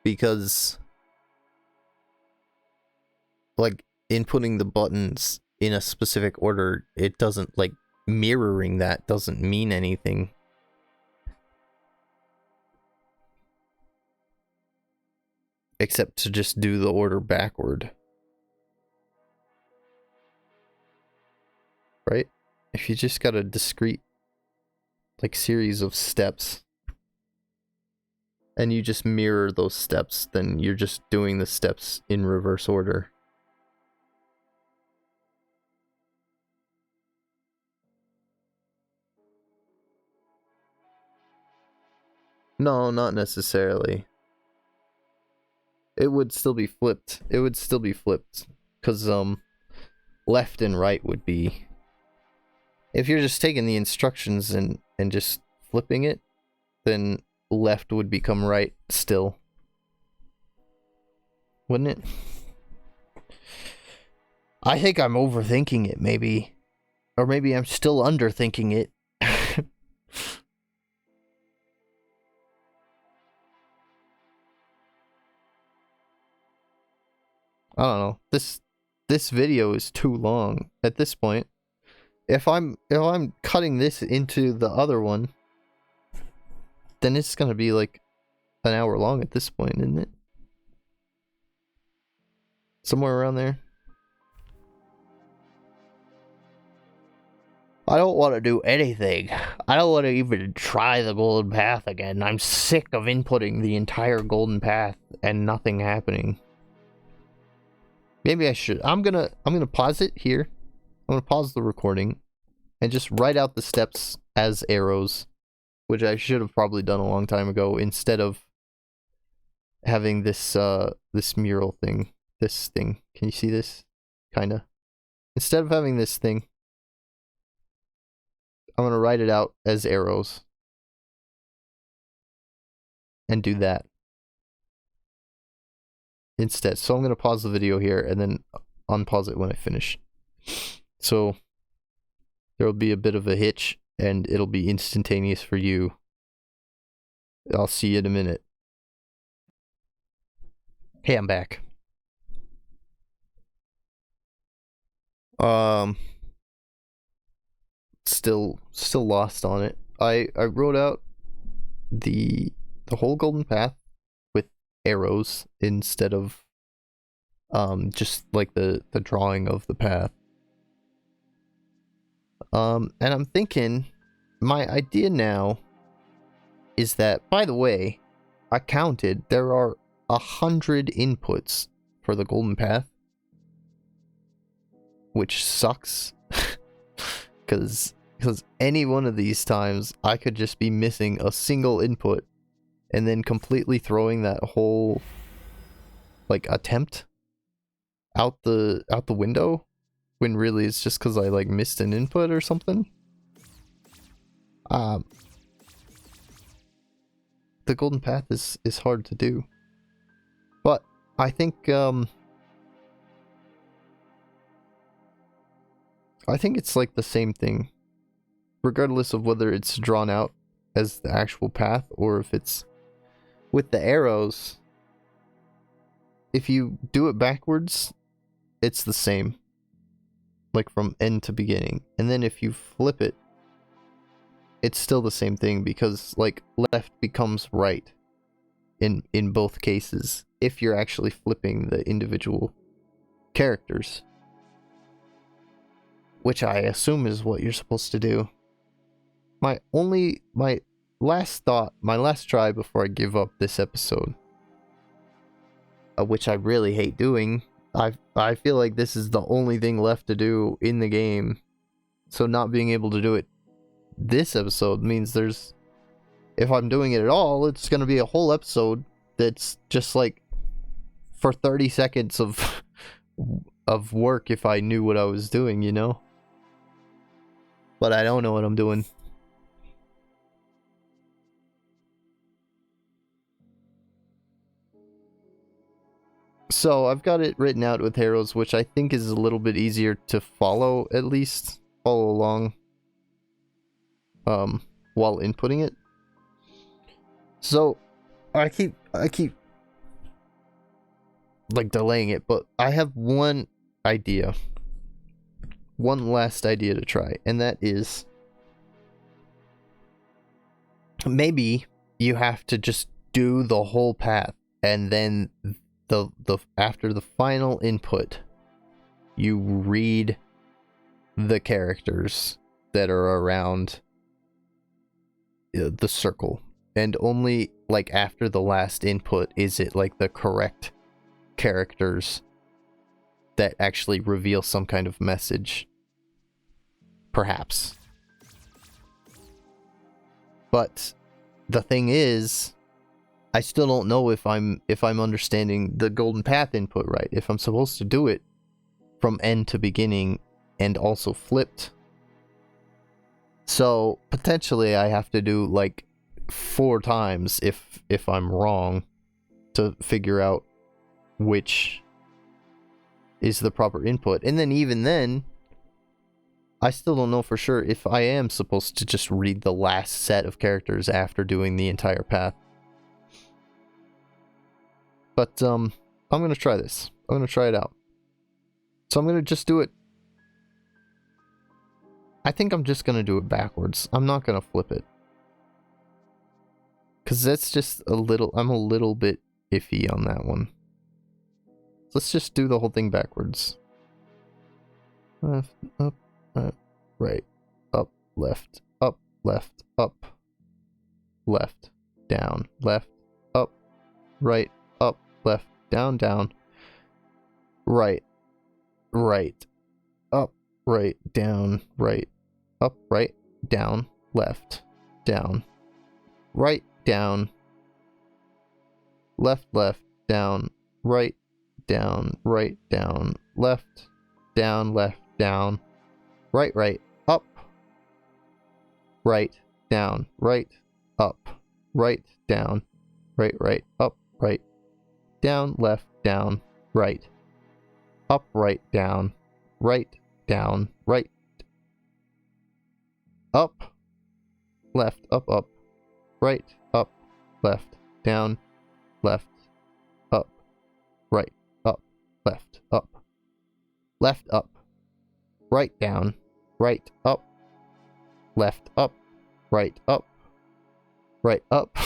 because like inputting the buttons in a specific order, it doesn't, like, mirroring that doesn't mean anything. Except to just do the order backward. Right? If you just got a discrete, like, series of steps, and you just mirror those steps, then you're just doing the steps in reverse order. No, not necessarily. It would still be flipped. It would still be flipped. Because, left and right would be... If you're just taking the instructions and just flipping it, then left would become right still. Wouldn't it? I think I'm overthinking it, maybe. Or maybe I'm still underthinking it. I don't know. This video is too long at this point. If I'm cutting this into the other one, then it's gonna be like an hour long at this point, isn't it? Somewhere around there. I don't want to do anything. I don't want to even try the golden path again. I'm sick of inputting the entire golden path and nothing happening. Maybe I should. I'm gonna pause it here. I'm gonna pause the recording and just write out the steps as arrows, which I should have probably done a long time ago, instead of having this this mural thing. This thing. Can you see this? Kinda. Instead of having this thing, I'm gonna write it out as arrows and do that instead. So I'm gonna pause the video here and then unpause it when I finish. So there will be a bit of a hitch and it'll be instantaneous for you. I'll see you in a minute. Hey, I'm back. Um, still lost on it. I wrote out the whole golden path with arrows instead of just like the drawing of the path. And I'm thinking my idea now is that, by the way, I counted there are 100 inputs for the golden path, which sucks. Because any one of these times I could just be missing a single input and then completely throwing that whole like attempt out the window, when really it's just because I like missed an input or something. The golden path is hard to do, but I think it's like the same thing, regardless of whether it's drawn out as the actual path or if it's with the arrows. If you do it backwards, it's the same, like from end to beginning. And then if you flip it, it's still the same thing, because like left becomes right in both cases if you're actually flipping the individual characters, which I assume is what you're supposed to do. My last thought, my last try before I give up this episode, which I really hate doing. I feel like this is the only thing left to do in the game, so not being able to do it this episode means if I'm doing it at all, it's gonna be a whole episode that's just like for 30 seconds of work if I knew what I was doing, you know? But I don't know what I'm doing. So I've got it written out with arrows, which I think is a little bit easier to follow, at least follow along while inputting it. So I keep like delaying it, but I have one last idea to try, and that is maybe you have to just do the whole path, and then the after the final input, you read the characters that are around the circle, and only like after the last input is it like the correct characters that actually reveal some kind of message, perhaps. But the thing is, I still don't know if I'm understanding the golden path input right, if I'm supposed to do it from end to beginning and also flipped. So potentially I have to do like 4 times if I'm wrong to figure out which is the proper input. And then even then, I still don't know for sure if I am supposed to just read the last set of characters after doing the entire path. But I'm gonna try this. I'm gonna try it out. So I'm gonna just do it. I think I'm just gonna do it backwards. I'm not gonna flip it, because that's just I'm a little bit iffy on that one. Let's just do the whole thing backwards. Left, up, right, up, left, up, down, left, up, right, up, left, down, right, up, right, down, right, up, right, down, left, down, right, down, left, down, right, down, left, down, right, up, right, down, right, up, right, down, right, up, right, down, left, down, right, up, right, down, right, up, left, up, right, up, left, down, left, up, left up, right down, right up, left up, right up, right up,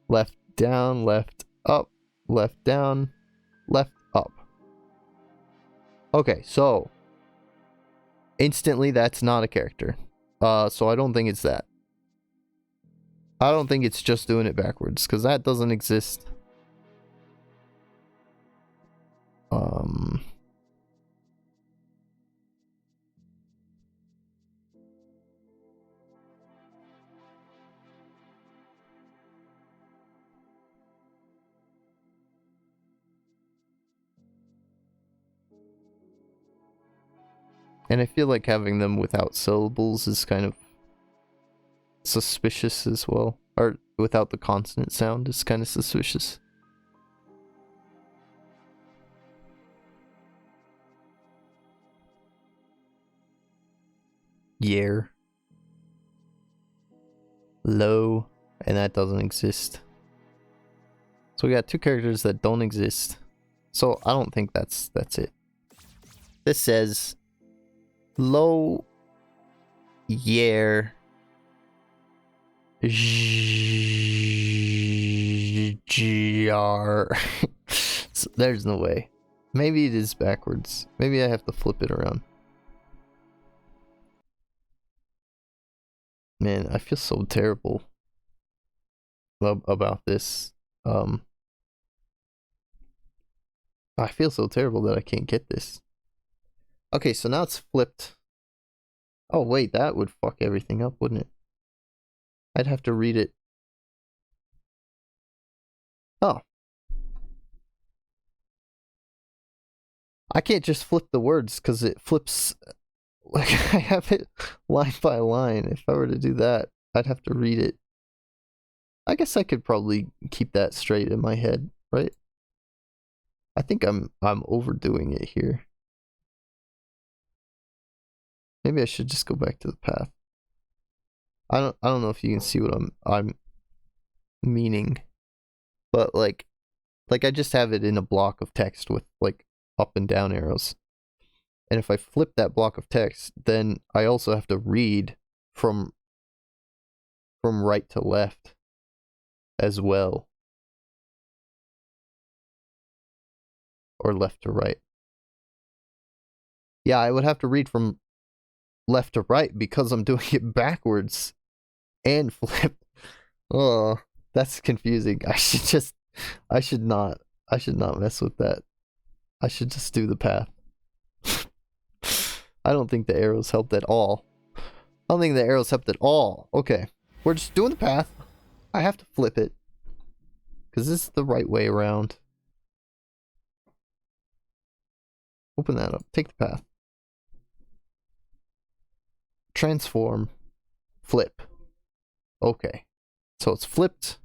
left down, left up, left down, left up. Okay, so instantly that's not a character. So I don't think it's that. I don't think it's just doing it backwards, because that doesn't exist. And I feel like having them without syllables is kind of suspicious as well. Or without the consonant sound is kind of suspicious. Year. Low. And that doesn't exist. So we got two characters that don't exist. So I don't think that's it. This says low year GR. So there's no way. Maybe it is backwards. Maybe I have to flip it around. Man, I feel so terrible about this. I feel so terrible that I can't get this. Okay, so now it's flipped. Oh wait, that would fuck everything up, wouldn't it? I'd have to read it. Oh. I can't just flip the words because it flips. Like, I have it line by line. If I were to do that, I'd have to read it. I guess I could probably keep that straight in my head, right? I think I'm overdoing it here. Maybe I should just go back to the path. I don't know if you can see what I'm meaning. But like I just have it in a block of text with like up and down arrows. And if I flip that block of text, then I also have to read from right to left as well. Or left to right. Yeah, I would have to read from left to right because I'm doing it backwards and flipped. Oh, that's confusing. I should not mess with that. I should just do the path. I don't think the arrows helped at all. Okay, we're just doing the path. I have to flip it because this is the right way around. Open that up. Take the path. Transform. Flip. Okay. So it's flipped.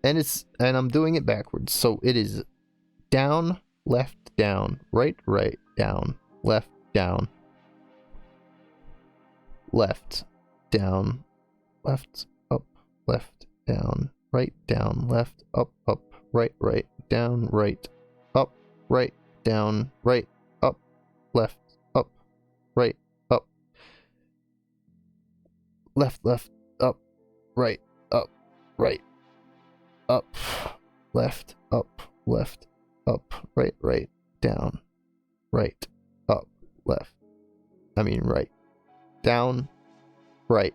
And I'm doing it backwards. So it is down, left, down, right, right, down, left, down, left, down, left, up, left, down, right, up, right, right, down, right, up, right, down, right, up, left, up, right, up, left, up, right, up, left, right, right, down, right, up, left. I mean right. Down, right,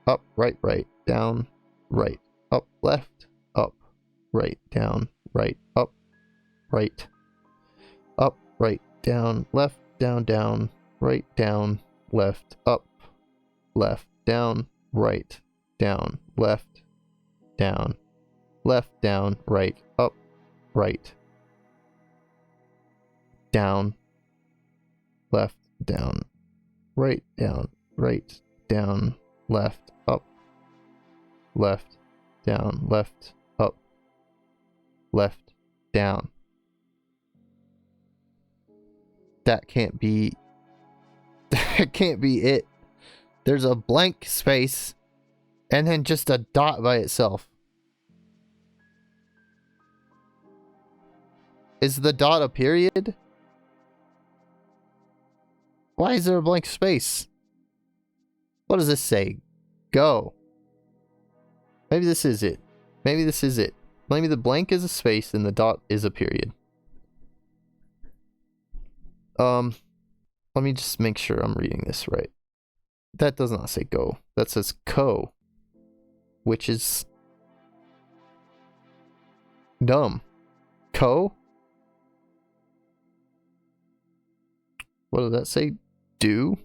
up, right, right, down, right, up, left, up, right, down, right, up, right, down, left, down, down, right, down, left, up, left, down, right, down, left, down, right, up, right, down, left, down, right, down, left, up, left, down, left, up, left, down. That can't be it. There's a blank space and then just a dot by itself. Is the dot a period? Why is there a blank space? What does this say? Go. Maybe this is it. Maybe this is it. Maybe the blank is a space and the dot is a period. Let me just make sure I'm reading this right. That does not say go. That says co. Which is dumb. Co? What did that say? Do?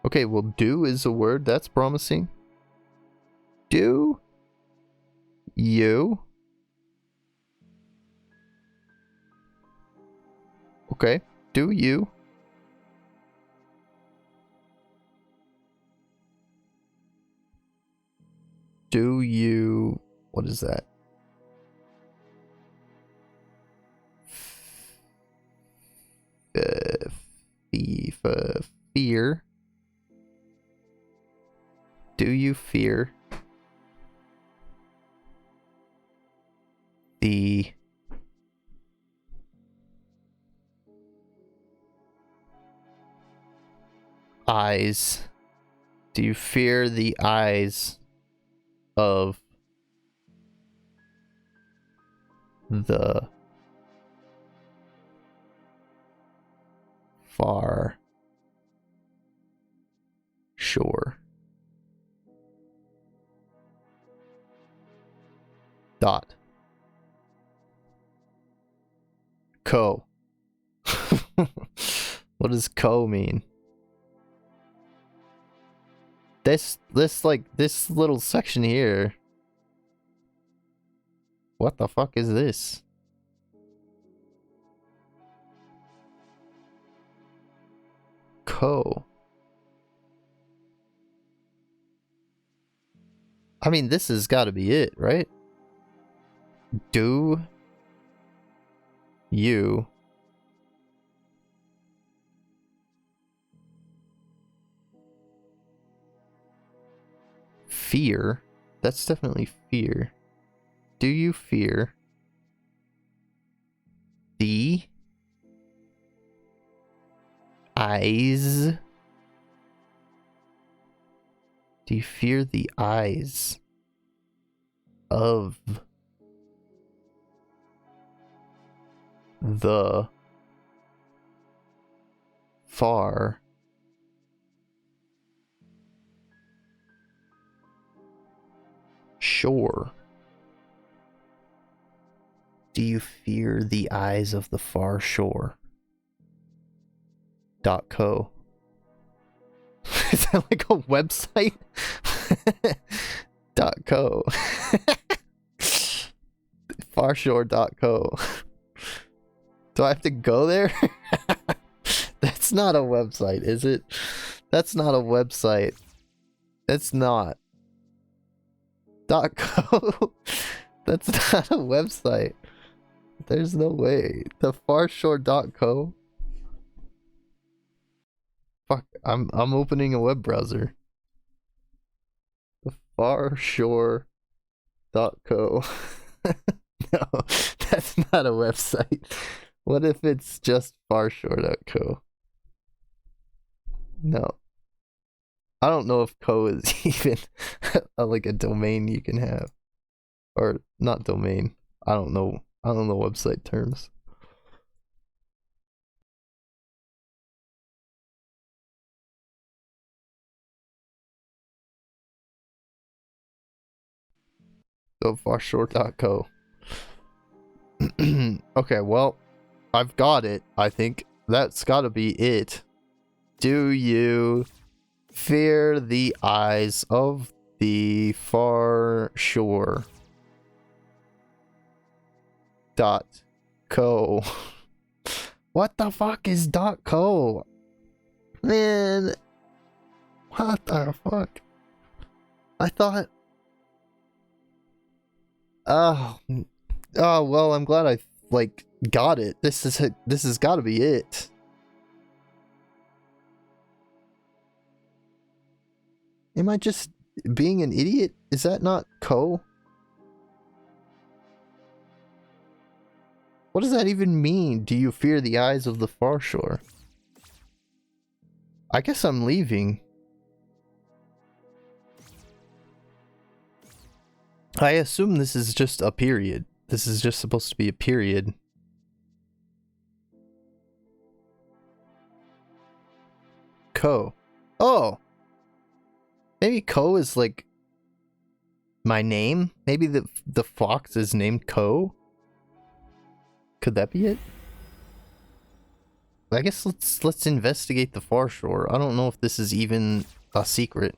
Okay, well, do is a word. That's promising. Do you? Okay, do you? Do you... What is that? Fear. Do you fear the eyes? Do you fear the eyes of the far shore? Dot. Co. What does co mean? This little section here. What the fuck is this? Co. I mean, this has got to be it, right? Do you fear? That's definitely fear. Do you fear the eyes? Do you fear the eyes of the far shore? Do you fear the eyes of the far shore? .co. Is that like a website? .co. Farshore.co. Do I have to go there? That's not a website, is it? That's not a website. It's not. .co. That's not a website. There's no way. The farshore.co. Fuck, I'm opening a web browser. The farshore.co. No, that's not a website. What if it's just farshore.co? No. I don't know if co is even like a domain you can have. Or not domain. I don't know website terms. So farshore.co. Okay, well, I've got it, I think. That's gotta be it. Do you fear the eyes of the far shore? .co. What the fuck is .co? Man, what the fuck? I thought... Oh, well, I'm glad I, like, got it. This has got to be it. Am I just being an idiot? Is that not co? What does that even mean? Do you fear the eyes of the far shore? I guess I'm leaving. I assume this is just a period. This is just supposed to be a period. Ko. Oh! Maybe Ko is like my name? Maybe the fox is named Ko? Could that be it? I guess let's investigate the far shore. I don't know if this is even a secret.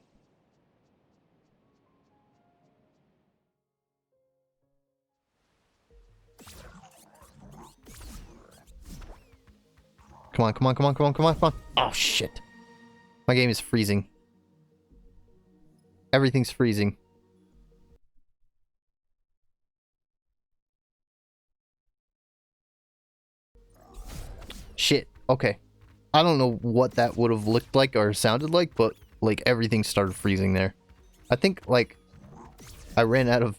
Come on, come on, come on, come on, come on, come on. Oh shit. My game is freezing. Everything's freezing. Shit. Okay. I don't know what that would have looked like or sounded like, but like everything started freezing there. I think like I ran out of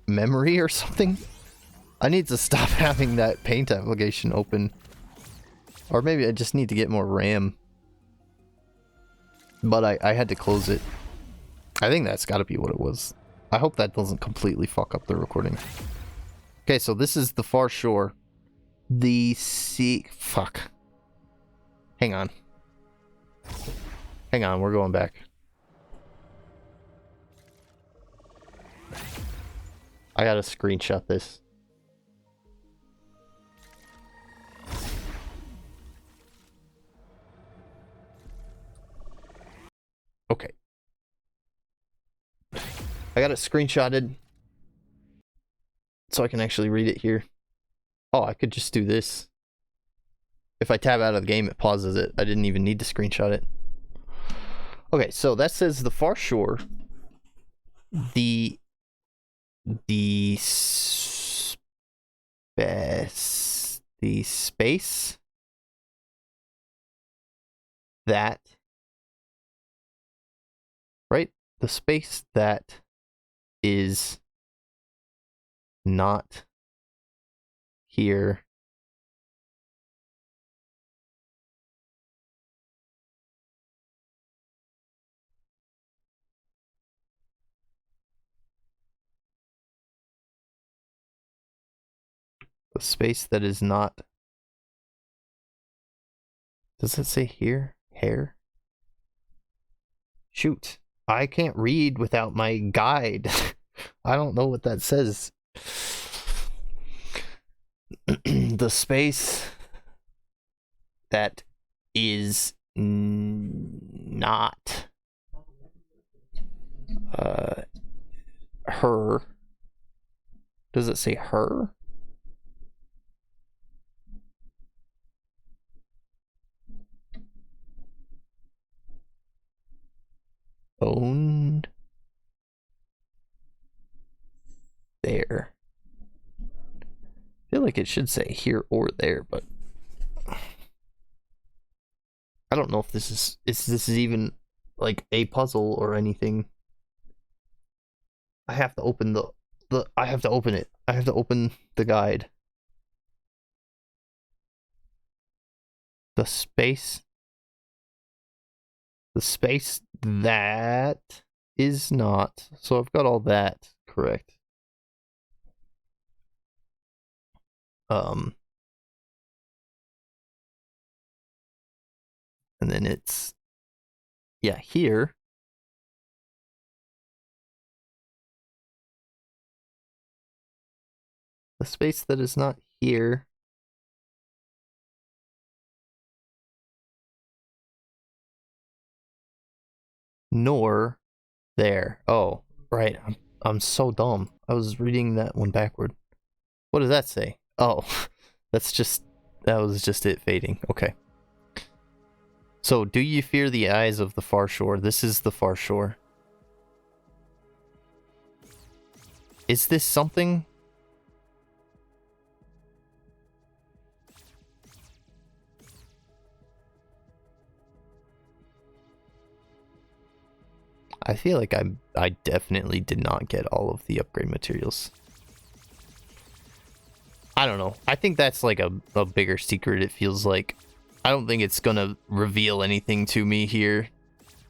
memory or something. I need to stop having that paint application open. Or maybe I just need to get more RAM. But I had to close it. I think that's gotta be what it was. I hope that doesn't completely fuck up the recording. Okay, so this is the far shore. The sea... Fuck. Hang on. Hang on, we're going back. I gotta screenshot this. Okay. I got it screenshotted so I can actually read it here. Oh, I could just do this. If I tab out of the game, it pauses it. I didn't even need to screenshot it. Okay, so that says the far shore. The space that, right? The space that is not here. The space that is not... Does it say here? Hair? Shoot. I can't read without my guide. I don't know what that says. The space that is not her. Does it say her? Owned there. I feel like it should say here or there, but I don't know if this is even like a puzzle or anything. I have to open I have to open it. I have to open the guide. The space that is not. So I've got all that correct. And then it's, yeah, here. The space that is not here. Nor there. Oh, right. I'm so dumb. I was reading that one backward. What does that say? Oh, that was just it fading. Okay. So, do you fear the eyes of the far shore? This is the far shore. Is this something? I feel like I definitely did not get all of the upgrade materials. I don't know. I think that's like a bigger secret, it feels like. I don't think it's gonna reveal anything to me here.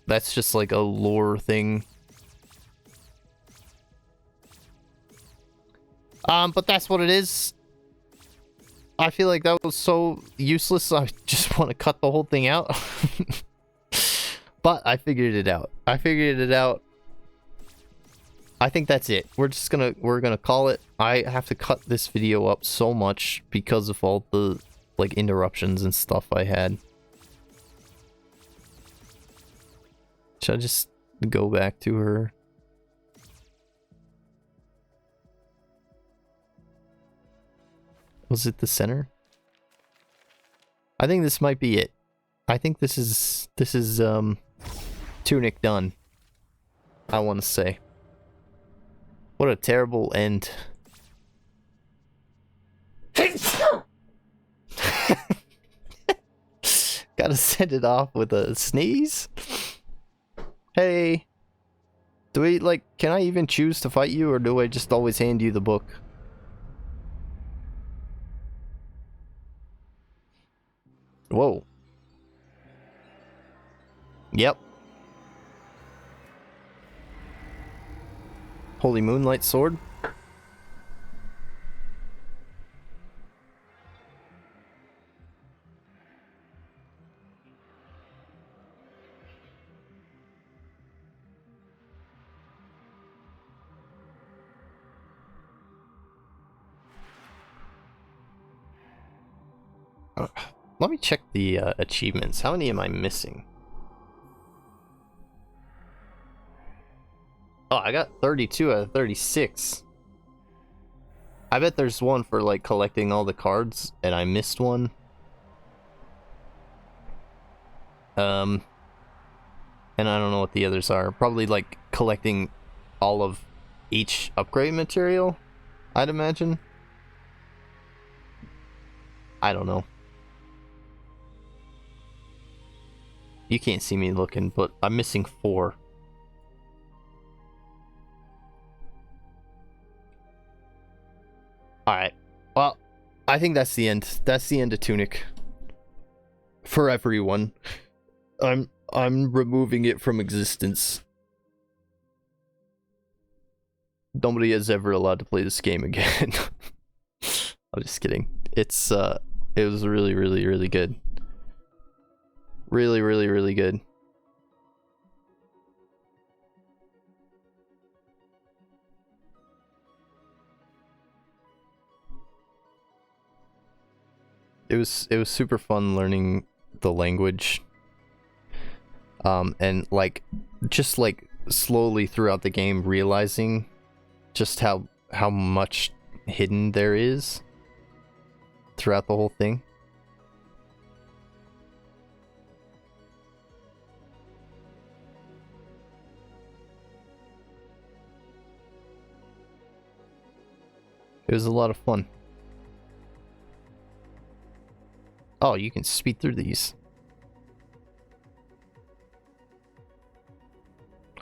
That's just like a lore thing. But that's what it is. I feel like that was so useless, I just want to cut the whole thing out. But I figured it out. I figured it out. I think that's it. We're gonna call it. I have to cut this video up so much because of all the like interruptions and stuff I had. Should I just go back to her? Was it the center? I think this might be it. I think this is TUNIC done. I want to say. What a terrible end. Gotta send it off with a sneeze. Hey. Do we, like, can I even choose to fight you, or do I just always hand you the book? Whoa. Yep. Holy Moonlight Sword. Let me check the achievements. How many am I missing? Oh, I got 32 out of 36. I bet there's one for like collecting all the cards, and I missed one. And I don't know what the others are. Probably like collecting all of each upgrade material, I'd imagine. I don't know. You can't see me looking, but I'm missing 4. Alright. Well, I think that's the end. That's the end of TUNIC. For everyone. I'm removing it from existence. Nobody is ever allowed to play this game again. I'm just kidding. It was really, really, really good. Really, really, really good. It was super fun learning the language. And like just like slowly throughout the game realizing just how much hidden there is throughout the whole thing. It was a lot of fun. Oh, you can speed through these.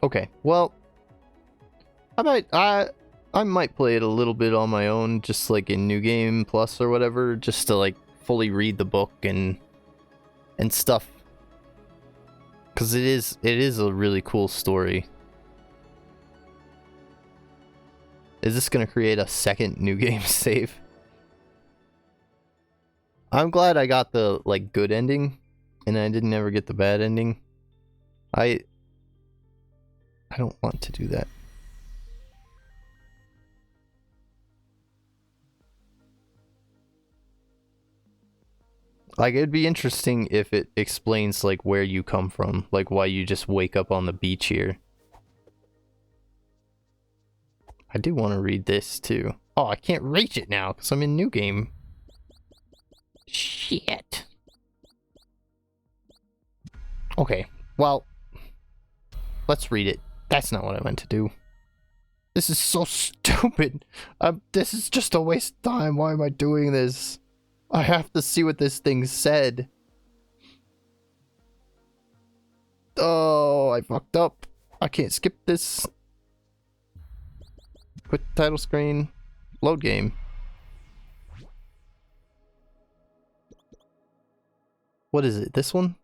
Okay, well, I might play it a little bit on my own, just like in New Game Plus or whatever, just to like fully read the book and stuff. 'Cause it is a really cool story. Is this gonna create a second New Game save? I'm glad I got the like good ending, and I didn't ever get the bad ending. I don't want to do that. Like, it'd be interesting if it explains like where you come from, like why you just wake up on the beach here. I do want to read this too. Oh, I can't reach it now because I'm in New Game. Shit. Okay, well, let's read it. That's not what I meant to do. This is so stupid. This is just a waste of time. Why am I doing this? I have to see what this thing said. Oh, I fucked up. I can't skip this. Quit title screen. Load game. What is it? This one?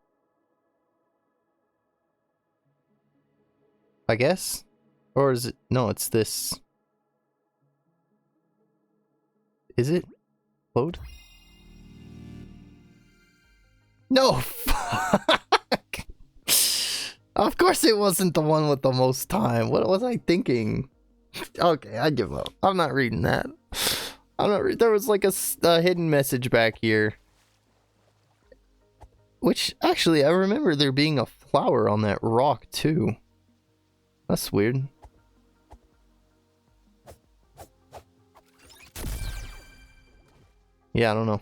I guess? Or is it? No, it's this. Is it? Load? No! Fuck! Of course it wasn't the one with the most time. What was I thinking? Okay, I give up. I'm not reading that. I'm not there was like a hidden message back here. Which, actually, I remember there being a flower on that rock, too. That's weird. Yeah, I don't know.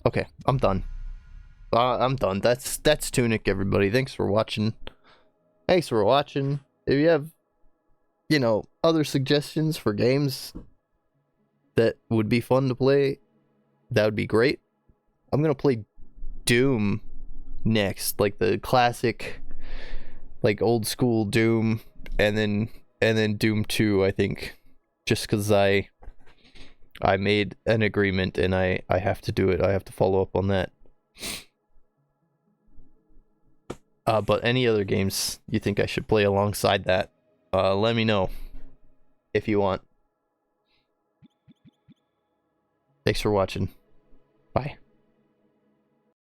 Okay, I'm done. I'm done. That's TUNIC, everybody. Thanks for watching. Thanks for watching. If you have, you know, other suggestions for games that would be fun to play, that would be great. I'm gonna play Doom next, like the classic, like old school Doom, and then Doom 2, I think, just because I made an agreement and I have to do it. I have to follow up on that. But any other games you think I should play alongside that, let me know if you want. Thanks for watching. Bye.